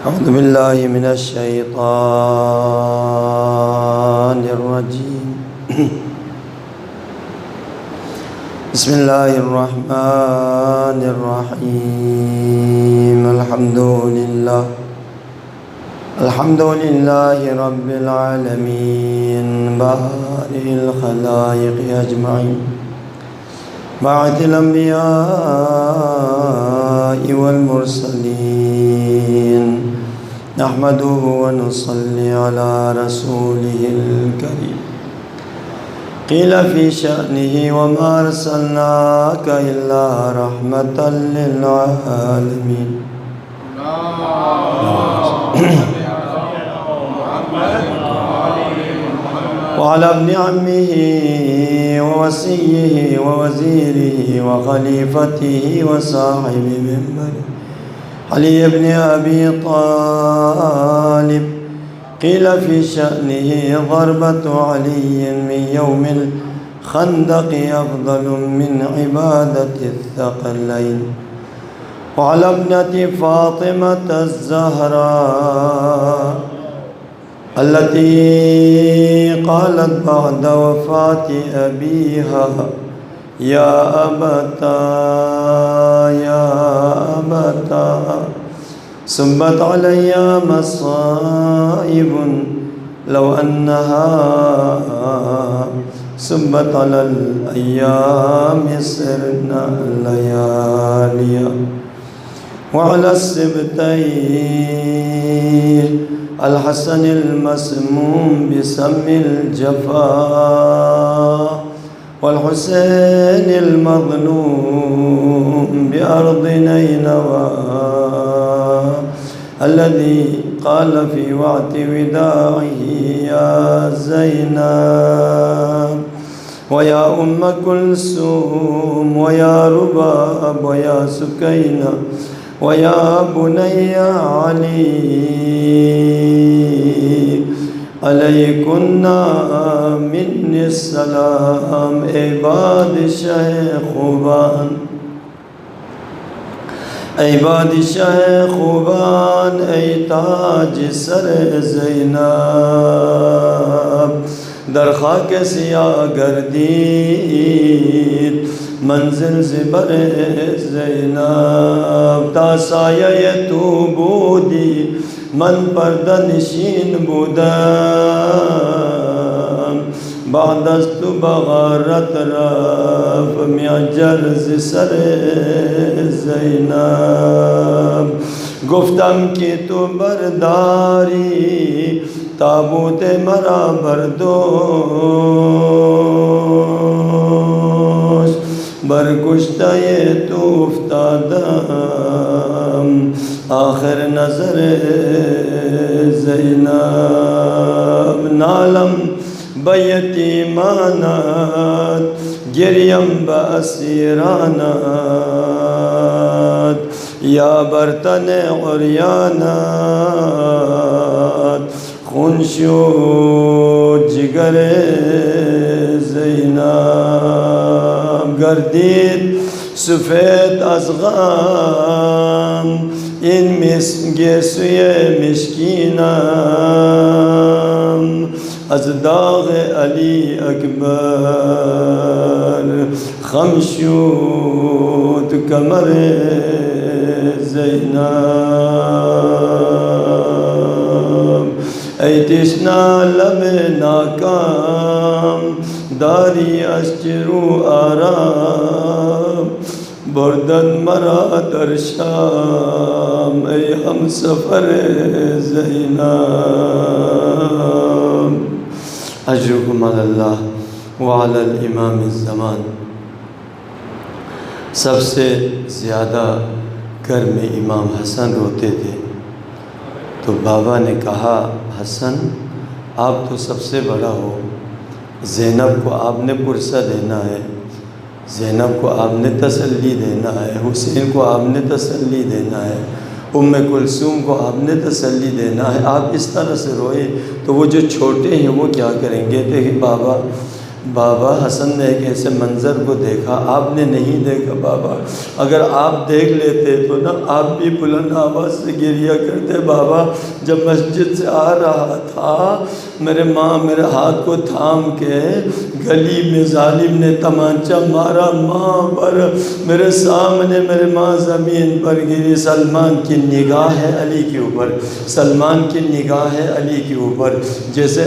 أعوذ بالله من الشيطان الرجيم بسم الله الرحمن الرحيم الحمد لله رب العالمين بارئ الخلائق أجمعين باعث الأنبياء والمرسلين نحمده ونصلي على رسوله الكريم قيل في شأنه وما أرسلناك إلا رحمة للعالمين وعلى ابن عمه ووصيه ووزيره وخليفته وصاحب منبره علي بن أبي طالب قيل في شأنه ضربة علي من يوم الخندق أفضل من عبادة الثقلين وعلى ابنة فاطمة الزهراء التي قالت بعد وفاة أبيها يا أبتا سبت علي مصائب لو أنها سبت على الأيام سرنا الليالي وعلى السبتين الحسن المسموم بسم الجفا والحسين المظلوم بأرض نينوى الذي قال في وقت وداعه يا زينب ويا أم كلثوم ويا رباب ويا سكينة ويا بني علي عليكن مني السلام عباد خوبان عباد خوبان ای تاج سر زینب در خاک سیاه گردید منزل زبر زینب تا سایه تو بودی من پرده نشین بودم بعد از تو بغارت رفت میاجرز سر زینب گفتم که تو برداری تابوت مرا بردوش برگشته تو افتادم آخر نظر زینب نالم بیتیمانت گریم با اسیرانت یا برتن عریانت خون شد جگر زینب گردید سفید از غم این گیسوی مشکینم از داغ علی اکبر خم شد کمر زینب ای تشنا لب ناکام داری از چرو آرام بردن مرا در شام ای ہم سفر زینب اجرکم علی اللہ وعلی الامام الزمان سب سے زیادہ گھر میں امام حسن روتے تھے تو بابا نے کہا حسن آپ تو سب سے بڑا ہو زینب کو آپ نے پرسہ دینا ہے زینب کو آپ نے تسلی دینا ہے حسین کو آپ نے تسلی دینا ہے ام کلثوم کو آپ نے تسلی دینا ہے آپ اس طرح سے روئے تو وہ جو چھوٹے ہیں وہ کیا کریں گے؟ کہ بابا بابا حسن نے ایک ایسے منظر کو دیکھا، آپ نے نہیں دیکھا بابا، اگر آپ دیکھ لیتے تو نا آپ بھی بلند آواز سے گریہ کرتے۔ بابا جب مسجد سے آ رہا تھا میرے ماں میرے ہاتھ کو تھام کے گلی میں ظالم نے تمانچہ مارا، ماں پر میرے سامنے میرے ماں زمین پر گری۔ سلمان کی نگاہ ہے علی کے اوپر، سلمان کی نگاہ ہے علی کے اوپر۔ جیسے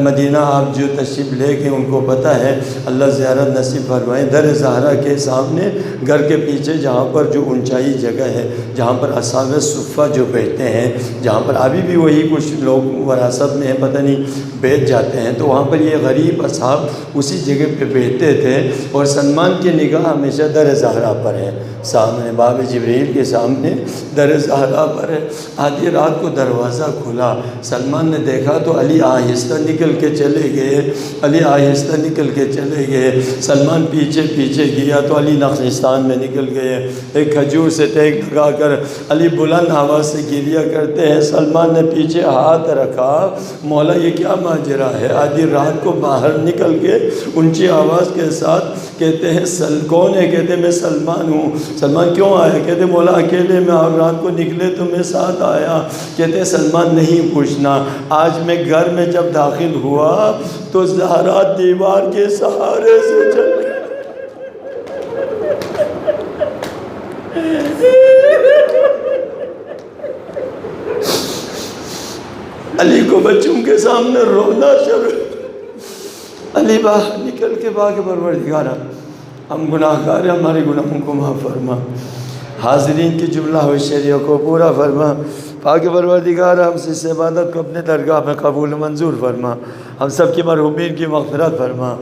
مدینہ آپ جو تشریف لے گئے ان کو پتہ ہے، اللہ زیارت نصیب فرمائے، در زہرا کے سامنے گھر کے پیچھے جہاں پر جو اونچائی جگہ ہے، جہاں پر اصحاب صفہ جو بیٹھتے ہیں، جہاں پر ابھی بھی وہی کچھ لوگ وراثت میں ہیں پتہ نہیں بیٹھ جاتے ہیں، تو وہاں پر یہ غریب اصحاب اسی جگہ پہ بیٹھتے تھے، اور سلمان کی نگاہ ہمیشہ در زہرا پر ہے، سامنے باب جبریل کے سامنے در زہرا پر ہے۔ آدھی رات کو دروازہ کھلا، سلمان نے دیکھا تو علی آہستہ نکل کے چلے گئے، علی آہستہ نکل کے چلے گئے۔ سلمان پیچھے پیچھے گیا تو علی نخلستان میں نکل گئے۔ ایک کھجور سے ٹیک لگا کر علی بلند آواز سے گریہ کرتے ہیں۔ سلمان نے پیچھے ہاتھ رکھا، مولا یہ کیا ماجرا ہے؟ آدھی رات کو باہر نکل کے اونچی آواز کے ساتھ کہتے ہیں کون ہے؟ کہتے ہیں میں سلمان ہوں۔ سلمان کیوں آیا؟ کہتے ہیں مولا اکیلے میں اور رات کو نکلے تو میں ساتھ آیا۔ کہتے ہیں سلمان نہیں پوچھنا، آج میں گھر میں جب داخل ہوا تو زہرا دیوار کے سہارے سے چل علی کو بچوں کے سامنے رونا شروع۔ علی باہر نکل کے باغ پروردگارا ہم گناہ گار ہیں، ہمارے گناہوں کو معاف فرما، حاضرین کی جملہ ہوشیریوں کو پورا فرما، پاک پروردگارا ہم سے اس عبادت کو اپنے درگاہ میں قبول و منظور فرما، ہم سب کی مرحومین کی مغفرت فرما۔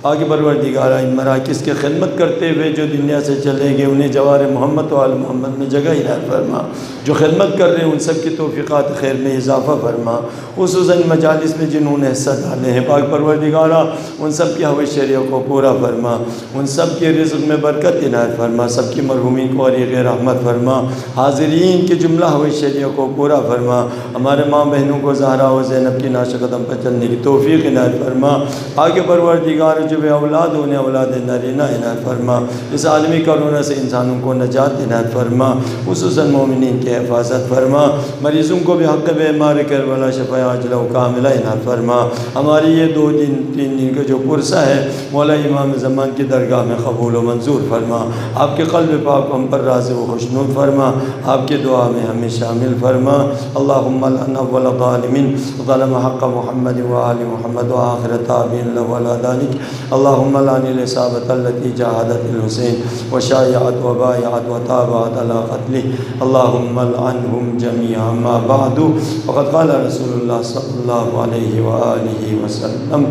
پاک پروردگارا ان مراکز کی خدمت کرتے ہوئے جو دنیا سے چلے گئے انہیں جوار محمد و آل محمد میں جگہ عنایت فرما، جو خدمت کر رہے ہیں ان سب کی توفیقات خیر میں اضافہ فرما، خصوصاً مجالس میں جنہوں نے حصہ ڈالے ہیں پاک پروردگارا ان سب کی حوائج شریعوں کو پورا فرما، ان سب کے رزق میں برکت عنایت فرما، سب کی مرحومین کو عریق رحمت فرما، حاضرین کی جملہ حوائج شریعوں کو پورا فرما، ہمارے ماں بہنوں کو زہرا و زینب کی نقش قدم پر چلنے کی توفیق عنایت فرما، پاک پروردگارا جو بے اولاد انہیں اولاد نرینہ عنایت فرما، اس عالمی کرونا سے انسانوں کو نجات عنایت فرما، خصوصاً مومنین کی حفاظت فرما، مریضوں کو بھی حق بیمار کربلا شفا عاجلہ و کاملہ عنایت فرما، ہماری یہ 2 دن 3 دن کا جو پرسہ ہے مولا امام زمان کی درگاہ میں قبول و منظور فرما، آپ کے قلب پاک ہم پر راضی و خوشنود فرما، آپ کی دعا میں ہمیں شامل فرما۔ اللہم لعن اول ظالمین ظلم حق محمد و آل محمد و آخر تابعین له ولا ذلك اللہم لعن العصابۃ التي جاہدت الحسین وشایعت وبایعت وتابعت على قتله اللہم لعنهم جميعا ما بعد وقد قال رسول اللہ صلی اللہ علیہ وآلہ وسلم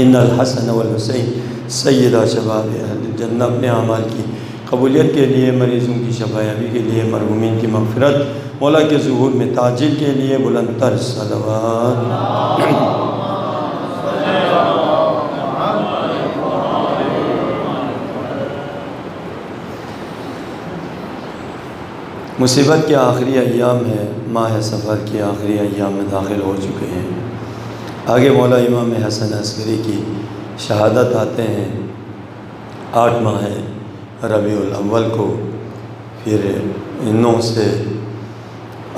ان الحسن والحسین سیدہ شباب اہل الجنہ۔ اپنے اعمال کی قبولیت کے لیے، مریضوں کی شفایابی کے لیے، مرحومین کی مغفرت، مولا کے ظہور میں تاجل کے لیے بلند تر صلوات۔ مصیبت کے آخری ایام ہے، ماہ سفر کے آخری ایام میں داخل ہو چکے ہیں۔ آگے مولا امام حسن عسکری کی شہادت آتے ہیں 8 ماہ ربیع الاول کو، پھر 9 سے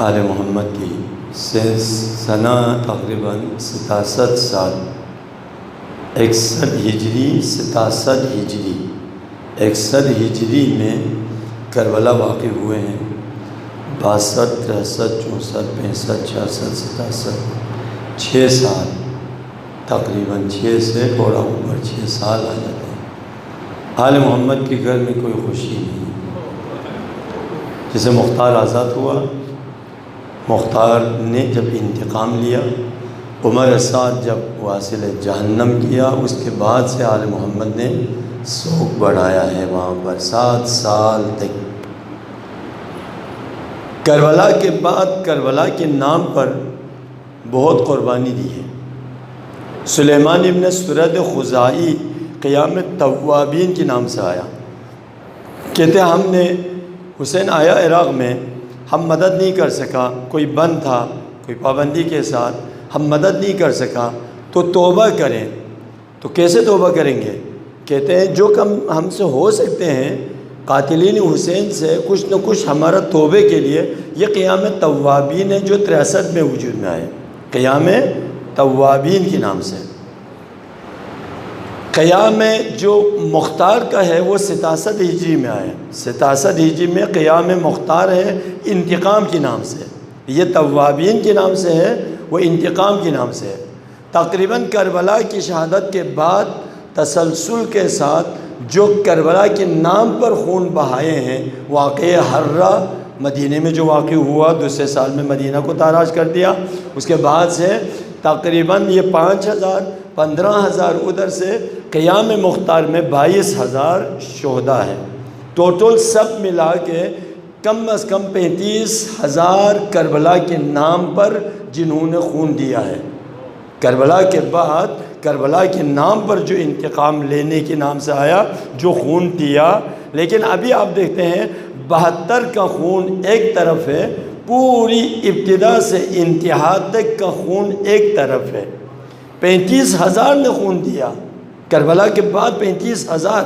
آل محمد کی سنہ تقریباً 67 سال، 61 ہجری 67 ہجری 61 ہجری میں کربلا واقع ہوئے ہیں۔ 62 63 64 65 66 67 6 سال، تقریباً 6 سے تھوڑا اوپر 6 سال آ جاتے ہیں۔ آل محمد کے گھر میں کوئی خوشی نہیں۔ جسے مختار آزاد ہوا، مختار نے جب انتقام لیا، عمر سعد جب واصل جہنم کیا، اس کے بعد سے آل محمد نے سوگ بڑھایا ہے وہاں پر 7 سال تک۔ کربلا کے بعد کربلا کے نام پر بہت قربانی دی ہے۔ سلیمان ابن سرد خزائی قیام توابین کے نام سے آیا، کہتے ہم نے حسین آیا عراق میں، ہم مدد نہیں کر سکا، کوئی بند تھا، کوئی پابندی کے ساتھ ہم مدد نہیں کر سکا، تو توبہ کریں، تو کیسے توبہ کریں گے؟ کہتے ہیں جو کم ہم سے ہو سکتے ہیں قاتلین حسین سے کچھ نہ کچھ ہمارا توبے کے لیے، یہ قیام توابین ہے جو 63 میں وجود میں آئے، قیام توابین کے نام سے۔ قیام جو مختار کا ہے وہ 67 ہجری میں آیا، 67 ہجری میں قیام مختار ہے انتقام کے نام سے، یہ توابین کے نام سے ہے، وہ انتقام کے نام سے ہے۔ تقریباً کربلا کی شہادت کے بعد تسلسل کے ساتھ جو کربلا کے نام پر خون بہائے ہیں، واقعہ حرہ مدینہ میں جو واقع ہوا، دوسرے سال میں مدینہ کو تاراج کر دیا، اس کے بعد سے تقریباً یہ 5000 15,000 ادھر سے قیام مختار میں 22,000 شہداء ہیں۔ ٹوٹل سب ملا کے کم از کم 35,000 کربلا کے نام پر جنہوں نے خون دیا ہے۔ کربلا کے بعد کربلا کے نام پر جو انتقام لینے کے نام سے آیا، جو خون دیا، لیکن ابھی آپ دیکھتے ہیں 72 کا خون ایک طرف ہے، پوری ابتدا سے انتہا تک کا خون ایک طرف ہے۔ 35,000 نے خون دیا کربلا کے بعد، 35,000،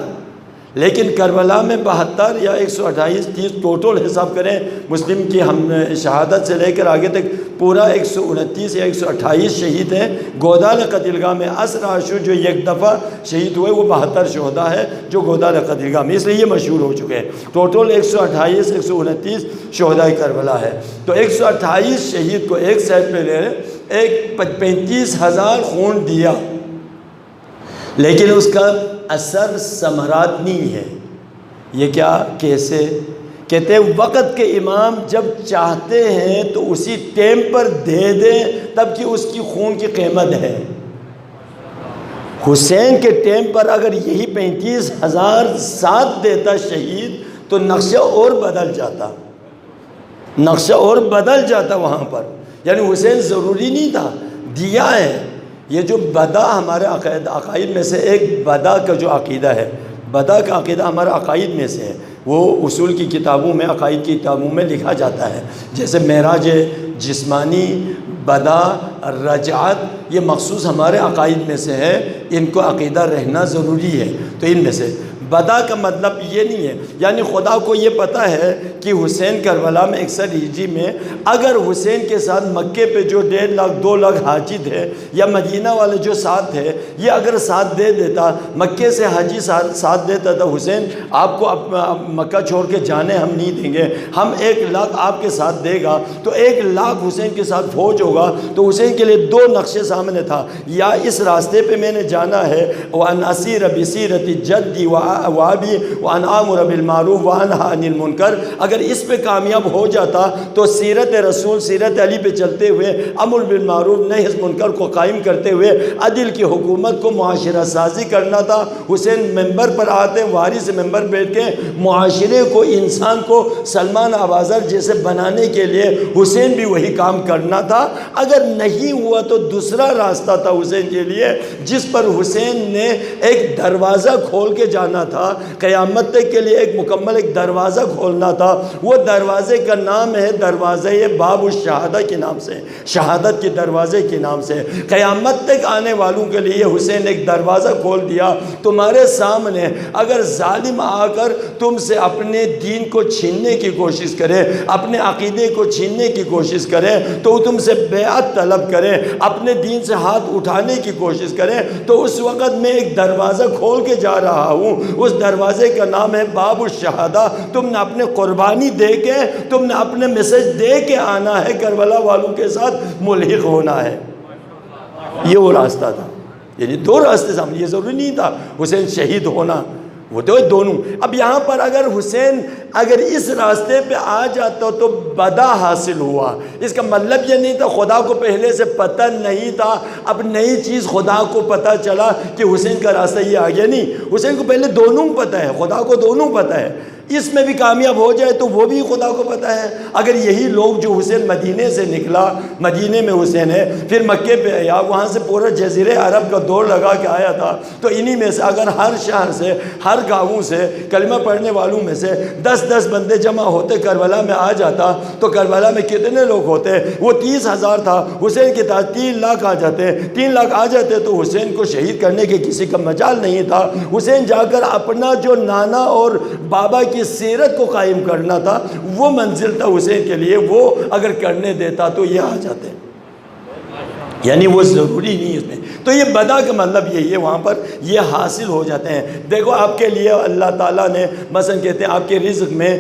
لیکن کربلا میں 72 یا 128 30 ٹوٹل حساب کریں، مسلم کی ہم شہادت سے لے کر آگے تک پورا 129 یا 128 شہید ہیں۔ گودال قتلگاہ میں اسر عاشور جو ایک دفعہ شہید ہوئے وہ 72 شہداء ہے جو گودال قتلگاہ میں، اس لیے یہ مشہور ہو چکے ہیں۔ ٹوٹل 128 129 شہداء کربلا ہے، تو 128 شہید کو ایک سائڈ پہ لے رہے، ایک 35,000 خون دیا، لیکن اس کا اثر ثمرات نہیں ہے۔ یہ کیا؟ کیسے؟ کہتے ہیں وقت کے امام جب چاہتے ہیں تو اسی ٹائم پر دے دیں، تب کہ اس کی خون کی قیمت ہے۔ حسین کے ٹائم پر اگر یہی 35,000 ساتھ دیتا شہید تو نقشہ اور بدل جاتا، نقشہ اور بدل جاتا وہاں پر، یعنی حسین ضروری نہیں تھا، دیا ہے۔ یہ جو بدا ہمارے عقائد میں سے ایک بدا کا جو عقیدہ ہے، بدا کا عقیدہ ہمارے عقائد میں سے ہے، وہ اصول کی کتابوں میں، عقائد کی کتابوں میں لکھا جاتا ہے، جیسے معراج جسمانی، بدا، رجعت، یہ مخصوص ہمارے عقائد میں سے ہے، ان کو عقیدہ رہنا ضروری ہے۔ تو ان میں سے بدا کا مطلب یہ نہیں ہے، یعنی خدا کو یہ پتہ ہے کہ حسین کربلا میں 61 ہجری میں اگر حسین کے ساتھ مکے پہ جو 1.5 لاکھ 2 لاکھ حاجی تھے، یا مدینہ والے جو ساتھ تھے، یہ اگر ساتھ دے دیتا، مکے سے حاجی ساتھ دیتا تھا، حسین آپ کو مکہ چھوڑ کے جانے ہم نہیں دیں گے، ہم 1 لاکھ آپ کے ساتھ دے گا، تو 1 لاکھ حسین کے ساتھ فوج ہوگا، تو حسین کے لیے 2 نقشے سامنے تھا، یا اس راستے پہ میں نے جانا ہے، وَأَنْ أَسِيرَ بِسِيرَةِ جَدِّي وابی وان آمر بالمعروف وانہا عن المنکر، اگر اس پہ کامیاب ہو جاتا تو سیرت رسول، سیرت علی پہ چلتے ہوئے امر بالمعروف نہی عن المنکر کو قائم کرتے ہوئے عدل کی حکومت کو معاشرہ سازی کرنا تھا۔ حسین ممبر پر آتے، وارث ممبر بیٹھ کے معاشرے کو، انسان کو سلمان آبازر جیسے بنانے کے لیے حسین بھی وہی کام کرنا تھا۔ اگر نہیں ہوا تو دوسرا راستہ تھا حسین کے لیے، جس پر حسین نے ایک دروازہ کھول کے جانا تھا، قیامت تک کے لیے ایک مکمل ایک دروازہ کھولنا تھا۔ وہ دروازے کا نام ہے دروازہ باب الشہادہ کے نام سے، شہادت کے دروازے کے نام سے۔ قیامت تک آنے والوں کے لیے حسین ایک دروازہ کھول دیا۔ تمہارے سامنے اگر ظالم آ کر تم سے اپنے دین کو چھیننے کی کوشش کرے، اپنے عقیدے کو چھیننے کی کوشش کرے، تو تم سے بیعت طلب کرے، اپنے دین سے ہاتھ اٹھانے کی کوشش کرے، تو اس وقت میں ایک دروازہ کھول کے جا رہا ہوں، اس دروازے کا نام ہے باب الشہادہ۔ تم نے اپنے قربانی دے کے، تم نے اپنے میسج دے کے آنا ہے، کربلا والوں کے ساتھ ملحق ہونا ہے۔ یہ وہ راستہ تھا، یعنی 2 راستے سامنے، یہ ضروری نہیں تھا حسین شہید ہونا، وہ تو دونوں۔ اب یہاں پر اگر حسین اگر اس راستے پہ آ جاتا تو بدا حاصل ہوا، اس کا مطلب یہ نہیں تھا خدا کو پہلے سے پتہ نہیں تھا، اب نئی چیز خدا کو پتہ چلا کہ حسین کا راستہ یہ آگیا، نہیں، حسین کو پہلے دونوں پتہ ہے، خدا کو دونوں پتہ ہے، اس میں بھی کامیاب ہو جائے تو وہ بھی خدا کو پتہ ہے۔ اگر یہی لوگ جو حسین مدینے سے نکلا، مدینے میں حسین ہے، پھر مکے پہ آیا، وہاں سے پورا جزیرہ عرب کا دور لگا کے آیا تھا، تو انہی میں سے اگر ہر شہر سے، ہر گاؤں سے کلمہ پڑھنے والوں میں سے 10 بندے جمع ہوتے کربلا میں آ جاتا تو کربلا میں کتنے لوگ ہوتے؟ وہ 30,000 تھا، حسین کے تحت 3 لاکھ آ جاتے، 3 لاکھ آ جاتے تو حسین کو شہید کرنے کے کسی کا مجال نہیں تھا۔ حسین جا کر اپنا جو نانا اور بابا کی سیرت کو قائم کرنا تھا، وہ منزل تھا حسین کے لیے، وہ اگر کرنے دیتا تو یہ آ جاتے، یعنی وہ ضروری نہیں اس میں۔ تو یہ بدا کا مطلب یہی ہے، وہاں پر یہ حاصل ہو جاتے ہیں۔ دیکھو آپ کے لیے اللہ تعالیٰ نے مثلا کہتے ہیں آپ کے رزق میں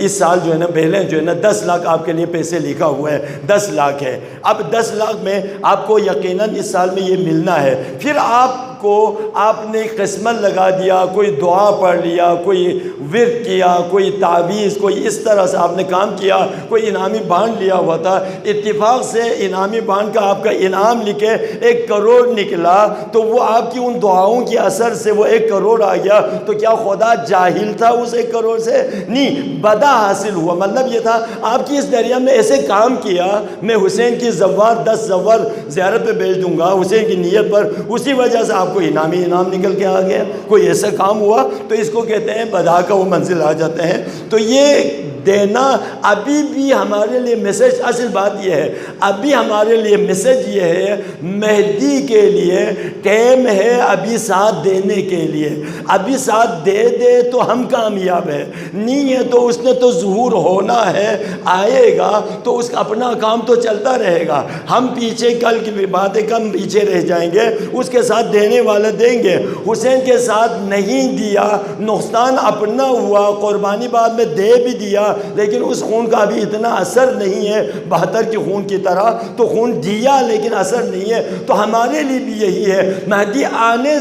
اس سال جو ہے نا پہلے جو ہے نا 10 لاکھ آپ کے لیے پیسے لکھا ہوا ہے، 10 لاکھ ہے۔ اب 10 لاکھ میں آپ کو یقیناً اس سال میں یہ ملنا ہے، پھر آپ نے قسمت لگا دیا، کوئی دعا پڑھ لیا، کوئی ورد کیا، کوئی تعویذ، کوئی اس طرح سے آپ نے کام کیا، کوئی انعامی بانڈ لیا ہوا تھا، اتفاق سے انعامی بانڈ کا آپ کا انعام لکھے 1 کروڑ نکلا، تو وہ آپ کی ان دعاؤں کے اثر سے وہ 1 کروڑ آ گیا، تو کیا خدا جاہل تھا اس 1 کروڑ سے؟ نہیں، بدا حاصل ہوا۔ مطلب یہ تھا آپ کی اس دریا میں ایسے کام کیا، میں حسین کی زوار 10 زوار زیارت پہ بھیج دوں گا حسین کی نیت پر، اسی وجہ سے آپ کو انعام نکل کے آ گیا، کوئی ایسا کام ہوا، تو اس کو کہتے ہیں بدا کا وہ منزل آ جاتے ہیں۔ تو یہ دینا ابھی بھی ہمارے لیے میسج، اصل بات یہ ہے، ابھی ہمارے لیے میسج یہ ہے، مہدی کے لیے ٹائم ہے ابھی ساتھ دینے کے لیے، ابھی ساتھ دے دے تو ہم کامیاب ہیں، نہیں ہے تو اس نے تو ظہور ہونا ہے، آئے گا تو اس کا اپنا کام تو چلتا رہے گا، ہم پیچھے کل کی باتیں کم پیچھے رہ جائیں گے، اس کے ساتھ دینے والے دیں گے۔ حسین کے ساتھ نہیں دیا، نقصان اپنا ہوا، قربانی بعد میں دے بھی دیا، لیکن اس خون کا ابھی اتنا اثر نہیں ہے 72 کی خون کی طرح، تو خون دیا لیکن اثر نہیں ہے۔ تو ہمارے لیے بھی یہی ہے، مہدی آنے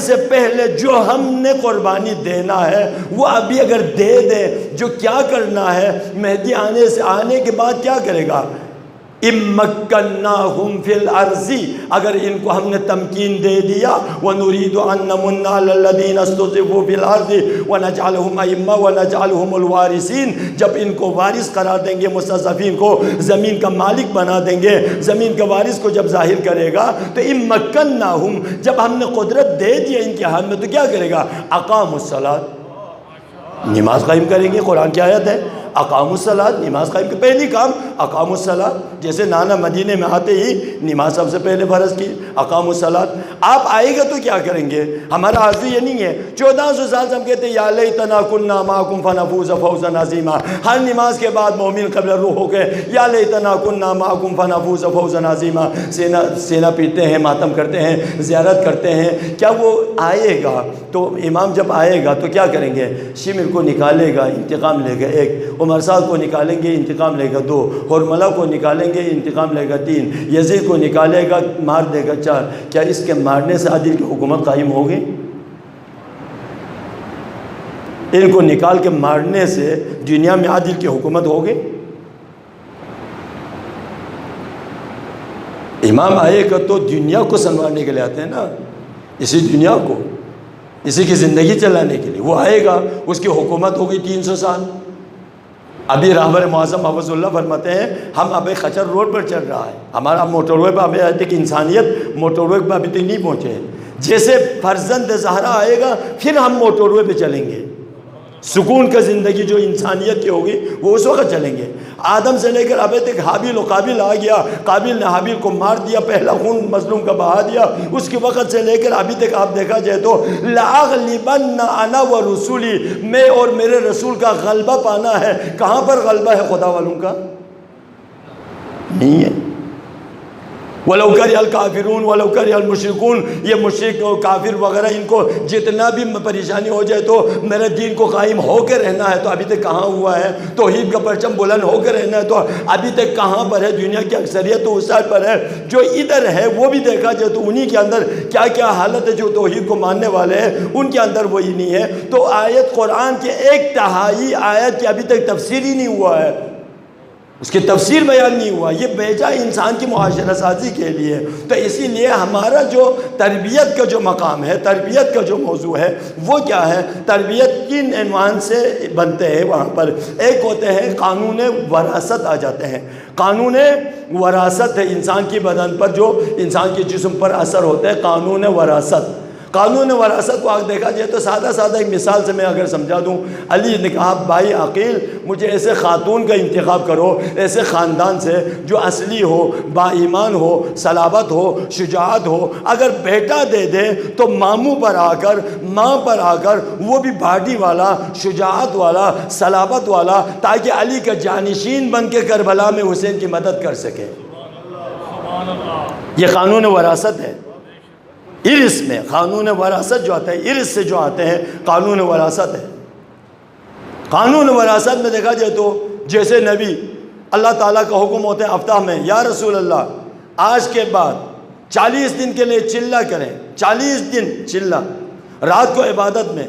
سے پہلے جو ہم نے قربانی دینا ہے وہ ابھی اگر دے دیں، جو کیا کرنا ہے مہدی آنے کے بعد کیا کرے گا؟ اِمَّكَّنَّاهُمْ فِي الْأَرْضِ، اگر ان کو ہم نے تمکین دے دیا، وَنُرِيدُ أَن نَّمُنَّ عَلَى الَّذِينَ اسْتُضْعِفُوا فِي الْأَرْضِ وَنَجْعَلَهُمْ أَئِمَّةً وَنَجْعَلَهُمُ الْوَارِثِينَ، جب ان کو وارث قرار دیں گے، مستضعفین کو زمین کا مالک بنا دیں گے، زمین کا وارث کو جب ظاہر کرے گا، تو اِمَّكَّنَّاهُمْ، جب ہم نے قدرت دے دیا ان کے ہاتھ میں، تو کیا کرے گا؟ اقاموا الصلاۃ، نماز قائم کریں گے۔ قرآن کی آیت ہے، اقاموا الصلاۃ، نماز قائم کی، پہلی کام اقاموا الصلاۃ، جیسے نانا مدینے میں آتے ہی نماز سب سے پہلے فرض کی، اقاموا الصلاۃ۔ آپ آئے گا تو کیا کریں گے؟ ہمارا آرزو یہ نہیں ہے 1400 سال سے ہم کہتے ہیں یا لیتنا کنا معکم فنفوز فوزا عظیما، ہر نماز کے بعد مومن قبل روح ہو کے یا لیتنا کنا معکم فنفوز فوزا عظیما، سینہ پیٹتے ہیں، ماتم کرتے ہیں، زیارت کرتے ہیں۔ کیا وہ آئے گا تو امام جب آئے گا تو کیا کریں گے؟ شمر کو نکالے گا، انتقام لے گا 1، عمر صاحب کو نکالیں گے، انتقام لے گا 2، حرملہ کو نکالیں گے، انتقام لے گا 3، یزید کو نکالے گا، مار دے گا 4۔ کیا اس کے مارنے سے عادل کی حکومت قائم ہوگی؟ ان کو نکال کے مارنے سے دنیا میں عادل کی حکومت ہوگی؟ امام آئے گا تو دنیا کو سنوارنے کے لیے آتے ہیں نا، اسی دنیا کو، اسی کی زندگی چلانے کے لیے وہ آئے گا، اس کی حکومت ہوگی 300 سال۔ ابھی رہبر معظم حفظ اللہ فرماتے ہیں ہم اب خچر روڈ پر چل رہا ہے، ہمارا موٹر وے پہ ابھی تک انسانیت موٹر وے پہ ابھی تک نہیں پہنچے ہیں، جیسے فرزند زہرا آئے گا پھر ہم موٹر وے پہ چلیں گے، سکون کا زندگی جو انسانیت کی ہوگی وہ اس وقت چلیں گے۔ آدم سے لے کر ابھی تک حابیل و قابل آ گیا، قابل نے حابیل کو مار دیا، پہلا خون مظلوم کا بہا دیا، اس کے وقت سے لے کر ابھی تک آپ دیکھا جائے تو لَأَغْلِبَنَّ أَنَا وَرُسُولِي، میں اور میرے رسول کا غلبہ پانا ہے۔ کہاں پر غلبہ ہے خدا والوں کا؟ نہیں ہے۔ وَلَوْ كَرِهَ الْكَافِرُونَ وَلَوْ كَرِهَ الْمُشْرِكُونَ، یہ مشرک و کافر وغیرہ ان کو جتنا بھی پریشانی ہو جائے تو میرے دین کو قائم ہو کے رہنا ہے، تو ابھی تک کہاں ہوا ہے؟ توحید کا پرچم بلند ہو کے رہنا ہے تو ابھی تک کہاں پر ہے؟ دنیا کی اکثریت تو اس سائڈ پر ہے، جو ادھر ہے وہ بھی دیکھا جائے تو انہی کے اندر کیا کیا حالت ہے، جو توحید کو ماننے والے ہیں ان کے اندر وہی نہیں ہے۔ تو آیت قرآن کے 1/3 آیت کی ابھی تک تفسیر ہی نہیں ہوا ہے، اس کی تفسیر بیان نہیں ہوا. یہ بھیجا انسان کی معاشرہ سازی کے لیے. تو اسی لیے ہمارا جو تربیت کا جو مقام ہے، تربیت کا جو موضوع ہے وہ کیا ہے؟ تربیت کن عنوان سے بنتے ہیں وہاں پر؟ ایک ہوتے ہیں قانون وراثت آ جاتے ہیں. قانون وراثت ہے انسان کی بدن پر، جو انسان کے جسم پر اثر ہوتا ہے، قانون وراثت. قانون وراثت کو آپ دیکھا جائے تو سادہ ایک مثال سے میں اگر سمجھا دوں. علی نے کہا بھائی عقیل مجھے ایسے خاتون کا انتخاب کرو، ایسے خاندان سے جو اصلی ہو، با ایمان ہو، صلابت ہو، شجاعت ہو. اگر بیٹا دے دے تو ماموں پر آ کر، ماں پر آ کر وہ بھی باڈی والا، شجاعت والا، صلابت والا، تاکہ علی کا جانشین بن کے کربلا میں حسین کی مدد کر سکے. یہ قانون وراثت ہے. ارث میں قانون وراثت جو آتا ہے، ارث سے جو آتے ہیں قانون وراثت ہے. قانون وراثت میں دیکھا جائے تو جیسے نبی اللہ تعالیٰ کا حکم ہوتا ہے افتح میں، یا رسول اللہ آج کے بعد 40 دن کے لیے چلہ کریں. 40 دن چلہ رات کو عبادت میں.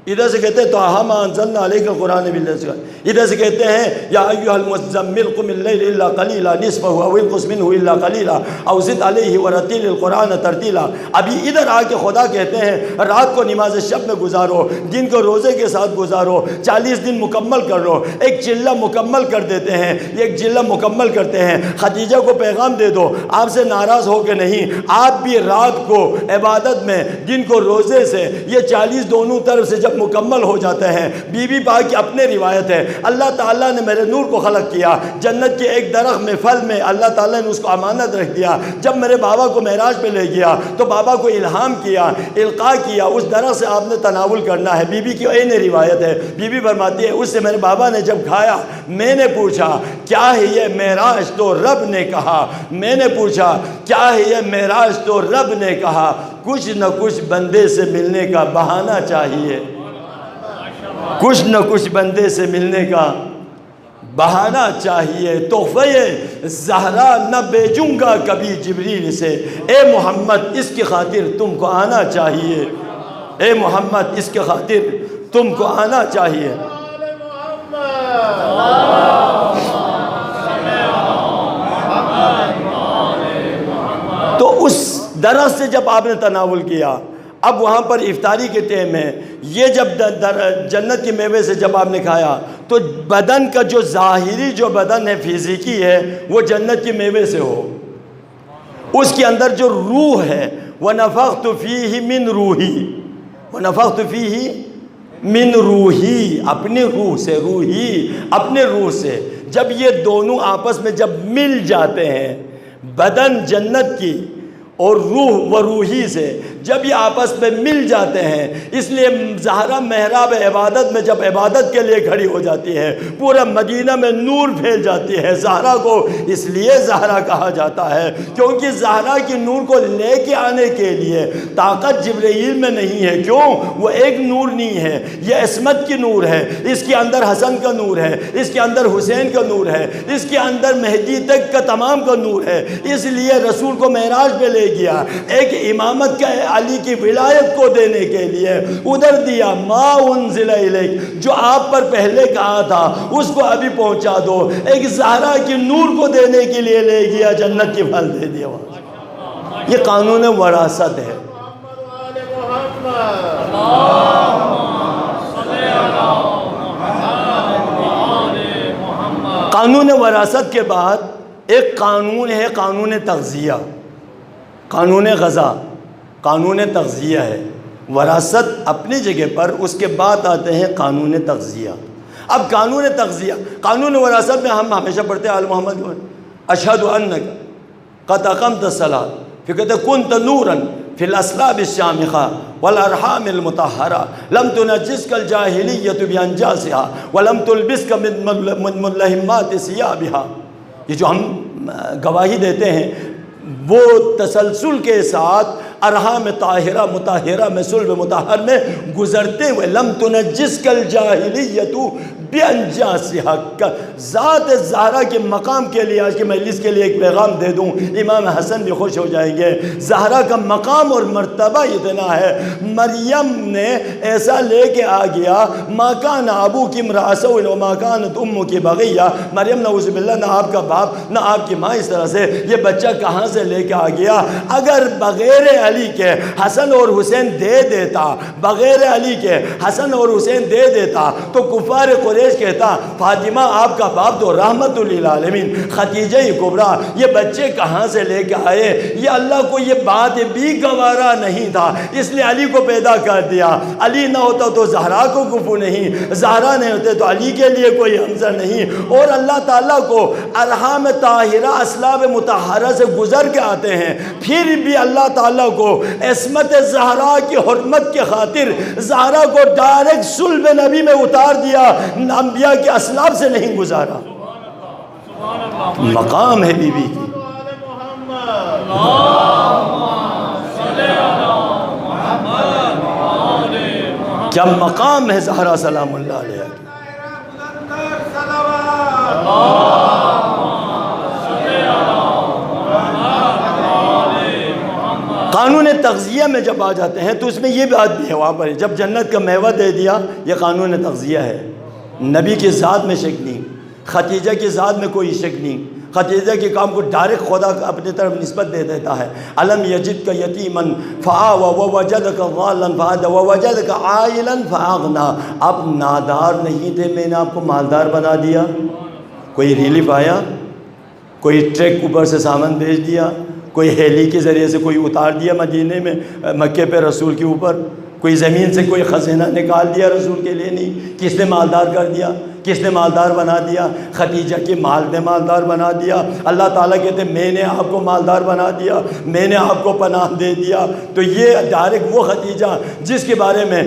ادھر سے کہتے ہیں تو ہم انزلنا علیک القرآن باللیل. ادھر سے کہتے ہیں یا ایھا المزمل قم اللیل الا قلیلا نصفہ او انقص منہ الا قلیلا او زد علیہ ورتل القرآن ترتیلا. ابھی ادھر آ کے خدا کہتے ہیں رات کو نماز شب میں گزارو، دن کو روزے کے ساتھ گزارو، 40 دن مکمل کر لو. ایک چلہ مکمل کر دیتے ہیں، ایک چلہ مکمل کرتے ہیں. خدیجہ کو پیغام دے دو آپ سے ناراض ہو کے نہیں، آپ بھی رات کو عبادت میں، دن کو روزے سے، یہ 40 دونوں طرف سے جب مکمل ہو جاتے ہیں. بی بی پاک کی اپنے روایت ہے اللہ تعالیٰ نے میرے نور کو خلق کیا، جنت کے ایک درخت میں پھل میں اللہ تعالیٰ نے اس کو امانت رکھ دیا. جب میرے بابا کو معراج پہ لے گیا تو بابا کو الہام کیا، القاء کیا اس درخت سے آپ نے تناول کرنا ہے. بی بی کی عین روایت ہے. بی بی فرماتی ہے اس سے میرے بابا نے جب کھایا میں نے پوچھا کیا ہے یہ معراج؟ تو رب نے کہا، میں نے پوچھا کیا ہے یہ معراج؟ تو رب نے کہا کچھ نہ کچھ بندے سے ملنے کا بہانہ چاہیے، کچھ نہ کچھ بندے سے ملنے کا بہانہ چاہیے. تحفہ زہرا نہ بھیجوں گا کبھی جبریل سے، اے محمد اس کی خاطر تم کو آنا چاہیے، اے محمد اس کی خاطر تم کو آنا چاہیے. تو اس درخت سے جب آپ نے تناول کیا، اب وہاں پر افطاری کے ٹائم ہے، یہ جب جنت کے میوے سے جب آپ نے کھایا تو بدن کا جو ظاہری جو بدن ہے فزیکی ہے وہ جنت کے میوے سے ہو. اس کے اندر جو روح ہے وَنَفَخْتُ فِيهِ مِن رُوحِي، وَنَفَخْتُ فِيهِ مِن رُوحِي، اپنے روح سے، روحی اپنے روح سے. جب یہ دونوں آپس میں جب مل جاتے ہیں، بدن جنت کی اور روح و روحی سے جب یہ آپس میں مل جاتے ہیں، اس لیے زہرا محراب عبادت میں جب عبادت کے لیے کھڑی ہو جاتی ہے پورا مدینہ میں نور پھیل جاتی ہے. زہرا کو اس لیے زہرا کہا جاتا ہے کیونکہ زہرا کی نور کو لے کے آنے کے لیے طاقت جبرائیل میں نہیں ہے. کیوں؟ وہ ایک نور نہیں ہے، یہ عصمت کی نور ہے. اس کے اندر حسن کا نور ہے، اس کے اندر حسین کا نور ہے، اس کے اندر مہدی تک کا تمام کا نور ہے. اس لیے رسول کو معراج پہ لے گیا، ایک امامت کا علی کی ولایت کو دینے کے لیے ادھر دیا. ما انزل الیک، جو آپ پر پہلے کہا تھا اس کو ابھی پہنچا دو. ایک زہرا کی نور کو دینے کے لیے لے گیا، جنت کی پھل دے دیا. یہ قانون وراثت ہے. قانون وراثت کے بعد ایک قانون ہے قانون تغذیہ، قانون غذا، قانون تغذیہ ہے. وراثت اپنی جگہ پر، اس کے بعد آتے ہیں قانون تغذیہ. اب قانون تغذیہ، قانون وراثت میں ہم ہمیشہ پڑھتے ہیں آل محمد اشہد انک قد اقمت الصلاۃ، پھر کہتے کنت نورا فی الاسلاب الشامخہ والارحام المطہرہ لم تنجسک الجاہلیۃ بانجاسہا ولم تلبسک من ملہمات ثیابہا. یہ جو ہم گواہی دیتے ہیں وہ تسلسل کے ساتھ ارحام طاہرہ مطہرہ میں صلب مطہر میں گزرتے ہوئے لم تنجسک الجاہلیۃ بِأَنْجَاسِ حق ذات زہرا کے مقام کے لیے آج کی مجلس کے لیے ایک پیغام دے دوں، امام حسن بھی خوش ہو جائیں گے۔ زہرا کا مقام اور مرتبہ اتنا ہے، مریم نے ایسا لے کے آ گیا، مَا كَانَ أَبُوكِ امْرَأَ سَوْءٍ وَمَا كَانَتْ أُمُّكِ بَغِيًّا، مریم نعوذ باللہ نہ آپ کا باپ نہ آپ کی ماں اس طرح سے، یہ بچہ کہاں سے لے کے آ گیا؟ اگر بغیر علی کے حسن اور حسین دے دیتا، بغیر علی کے حسن اور حسین دے دیتا تو کفار قریش کہتا فاطمہ آپ کا باپ تو رحمت للعالمین، خدیجہ کبریٰ یہ بچے کہاں سے لے کے آئے؟ یہ اللہ کو یہ بات بھی گوارا نہیں تھا، اس لیے علی کو پیدا کر دیا۔ علی نہ ہوتا تو زہرا کو کفو نہیں، زہرا نہیں ہوتے تو علی کے لیے کوئی حمزہ نہیں۔ اور اللہ تعالیٰ کو ارحام طاہرہ اسلاب مطہرہ سے گزر کے آتے ہیں، پھر بھی اللہ تعالیٰ کو عصمت زہرا کی حرمت کے خاطر زہرا کو ڈائریکٹ صلب نبی میں اتار دیا، انبیاء کے اسلاب سے نہیں گزارا۔ مقام ہے بی بی کی، کیا مقام ہے زہرا سلام اللہ علیہ کی۔ قانون تغذیہ میں جب آ جاتے ہیں تو اس میں یہ بات بھی ہے، وہاں پر جب جنت کا میوہ دے دیا، یہ قانون تغذیہ ہے۔ نبی کی ذات میں شک نہیں، خدیجہ کی ذات میں کوئی شک نہیں، خدیجہ کے کام کو ڈائریکٹ خدا اپنی طرف نسبت دے دیتا ہے۔ الم یجدک یتیما فآوی ووجدک ضالا فہدی ووجدک عائلا فاغنی، آپ نادار نہیں تھے، میں نے آپ کو مالدار بنا دیا۔ کوئی ریلیف آیا، کوئی ٹرک اوپر سے سامان بھیج دیا، کوئی ہیلی کے ذریعے سے کوئی اتار دیا مدینے میں مکے پہ رسول کے اوپر، کوئی زمین سے کوئی خزینہ نکال دیا رسول کے لیے نہیں۔ کس نے مالدار کر دیا؟ کس نے مالدار بنا دیا؟ خدیجہ کی مال نے مالدار بنا دیا۔ اللہ تعالیٰ کہتے ہیں میں نے آپ کو مالدار بنا دیا، میں نے آپ کو پناہ دے دیا۔ تو یہ ڈائریکٹ وہ خدیجہ جس کے بارے میں